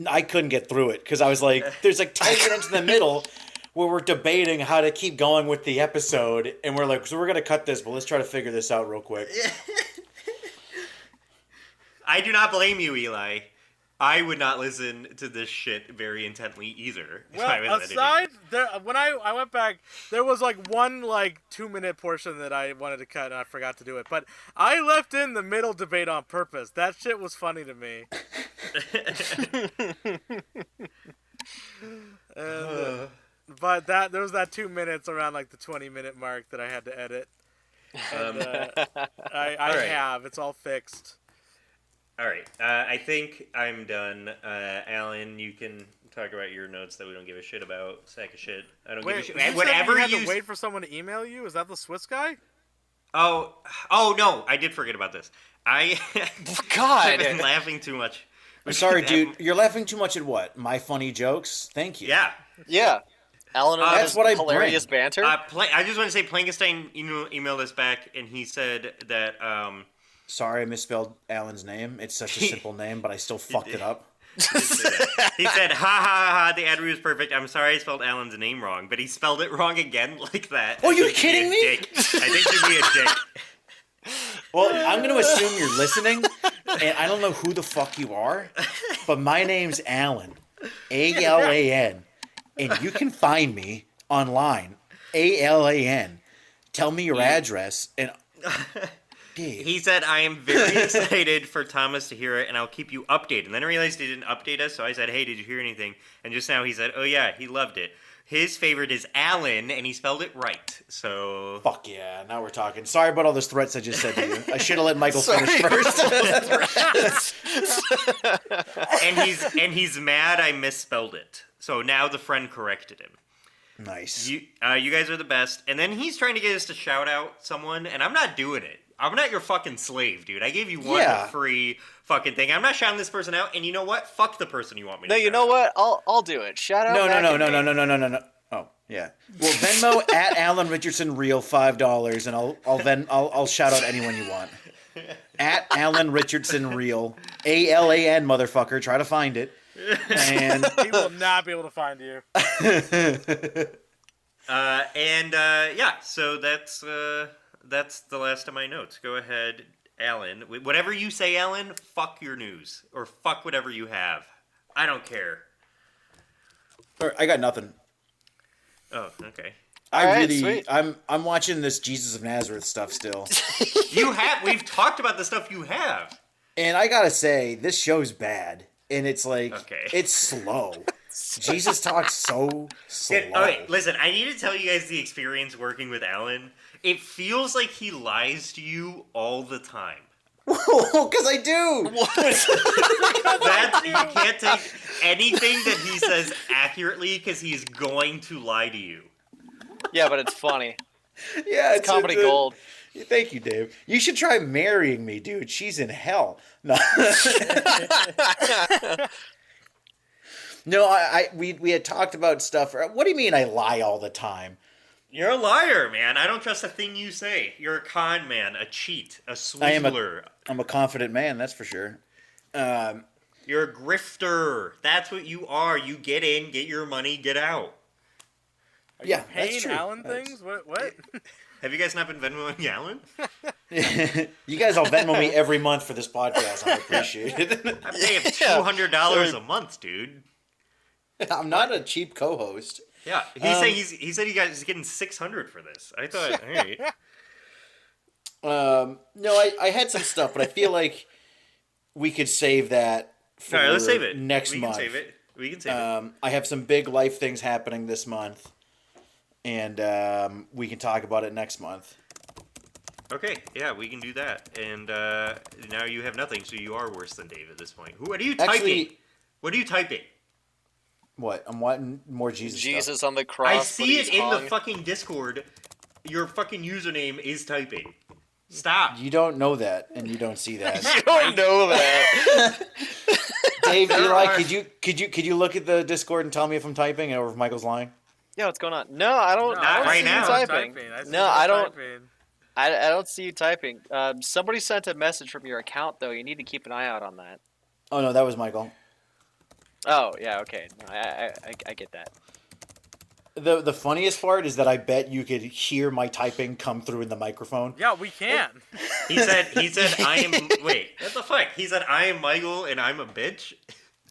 I couldn't get through it because I was like, there's like 10 minutes in the middle where we're debating how to keep going with the episode. And we're like, so we're going to cut this, but let's try to figure this out real quick. I do not blame you, Eli. I would not listen to this shit very intently either. If I was Well, editing. aside, when I went back, there was like one 2-minute portion that I wanted to cut and I forgot to do it. But I left in the middle debate on purpose. That shit was funny to me. But there was that 2 minutes around like the 20-minute mark that I had to edit. And, I Alright. have. It's all fixed. All right, I think I'm done. Alan, you can talk about your notes that we don't give a shit about. Sack of shit. I don't give a Wait, shit. you said Whatever you had you to wait for someone to email you? Is that the Swiss guy? Oh no, I did forget about this. I've God. been laughing too much. I'm sorry, dude. You're laughing too much at what? My funny jokes? Thank you. Yeah. Yeah. Alan and That's his what I hilarious bring. banter. I just want to say Plankenstein emailed us back, and he said that Sorry I misspelled Alan's name. It's such a simple name, but I still fucked it up. he said, ha ha ha, the ad read was perfect. I'm sorry I spelled Alan's name wrong, but he spelled it wrong again like that. Oh, I you're think you'd be kidding a me? dick. I think you'd be a dick. Well, I'm going to assume you're listening, and I don't know who the fuck you are, but my name's Alan. A-L-A-N. And you can find me online. A-L-A-N. Tell me your address, and... Dave. He said, I am very excited for Thomas to hear it, and I'll keep you updated. And then I realized he didn't update us, so I said, hey, did you hear anything? And just now he said, oh yeah, he loved it. His favorite is Alan, and he spelled it right. So... Fuck yeah, now we're talking. Sorry about all those threats I just said to you. I should have let Michael finish first. and he's mad I misspelled it. So now the friend corrected him. Nice. You guys are the best. And then he's trying to get us to shout out someone, and I'm not doing it. I'm not your fucking slave, dude. I gave you one free fucking thing. I'm not shouting this person out, and you know what? Fuck the person you want me to No, you know what? I'll do it. Shout out. No. Oh, yeah. Well, Venmo at Alan Richardson Real $5, and I'll shout out anyone you want. At Alan Richardson Real, ALAN motherfucker. Try to find it. And he will not be able to find you. So that's the last of my notes. Go ahead, Alan. Whatever you say, Alan, fuck your news. Or fuck whatever you have. I don't care. I got nothing. Oh, okay. Sweet. I'm watching this Jesus of Nazareth stuff still. We've talked about the stuff you have. And I gotta say, this show's bad. And it's like, it's slow. Jesus talks so slow. Okay, listen, I need to tell you guys the experience working with Alan. It feels like he lies to you all the time. Because I do. You can't take anything that he says accurately because he's going to lie to you. Yeah, but it's funny. Yeah, it's comedy gold. Thank you, Dave. You should try marrying me, dude. She's in hell. No. No, we had talked about stuff. What do you mean I lie all the time? You're a liar, man. I don't trust a thing you say. You're a con man, a cheat, a swindler. I'm a confident man, that's for sure. You're a grifter. That's what you are. You get in, get your money, get out. Are you paying Alan things? What? Have you guys not been Venmoing Alan? You guys all Venmo me every month for this podcast. I appreciate it. I'm paying $200 a month, dude. I'm not a cheap co-host. Yeah, he said he's getting $600 for this. I thought, all right. No, I had some stuff, but I feel like we could save that for all right, let's save it. Next month. We can save it. I have some big life things happening this month, and we can talk about it next month. Okay, yeah, we can do that. And now you have nothing, so you are worse than Dave at this point. What are you typing? What are you typing? What? I'm wanting more Jesus stuff. On the cross. I see it in the fucking Discord. Your fucking username is typing. Stop. You don't know that, and you don't see that. You don't know that. Dave, Eli, could you look at the Discord and tell me if I'm typing or if Michael's lying? Yeah, what's going on? No, I don't. Not I don't right see now. you typing. No, I don't. I don't see you typing. Somebody sent a message from your account though. You need to keep an eye out on that. Oh no, that was Michael. Oh yeah, okay. No, I get that. The funniest part is that I bet you could hear my typing come through in the microphone. Yeah, we can. He said I am. Wait, what the fuck? He said I am Michael and I'm a bitch.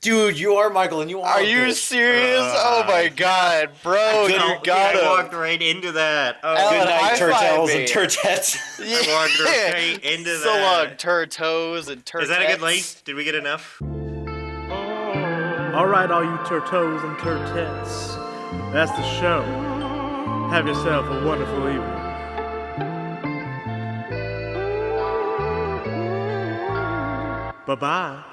Dude, you are Michael and you are. Are you serious? Oh my god, bro! You got I walked right into that. Oh, good night, turtles and turtettes. I walked right into that. So long, turtos and turtettes. Is that a good length? Did we get enough? All right, all you turtos and turtettes. That's the show. Have yourself a wonderful evening. Bye-bye.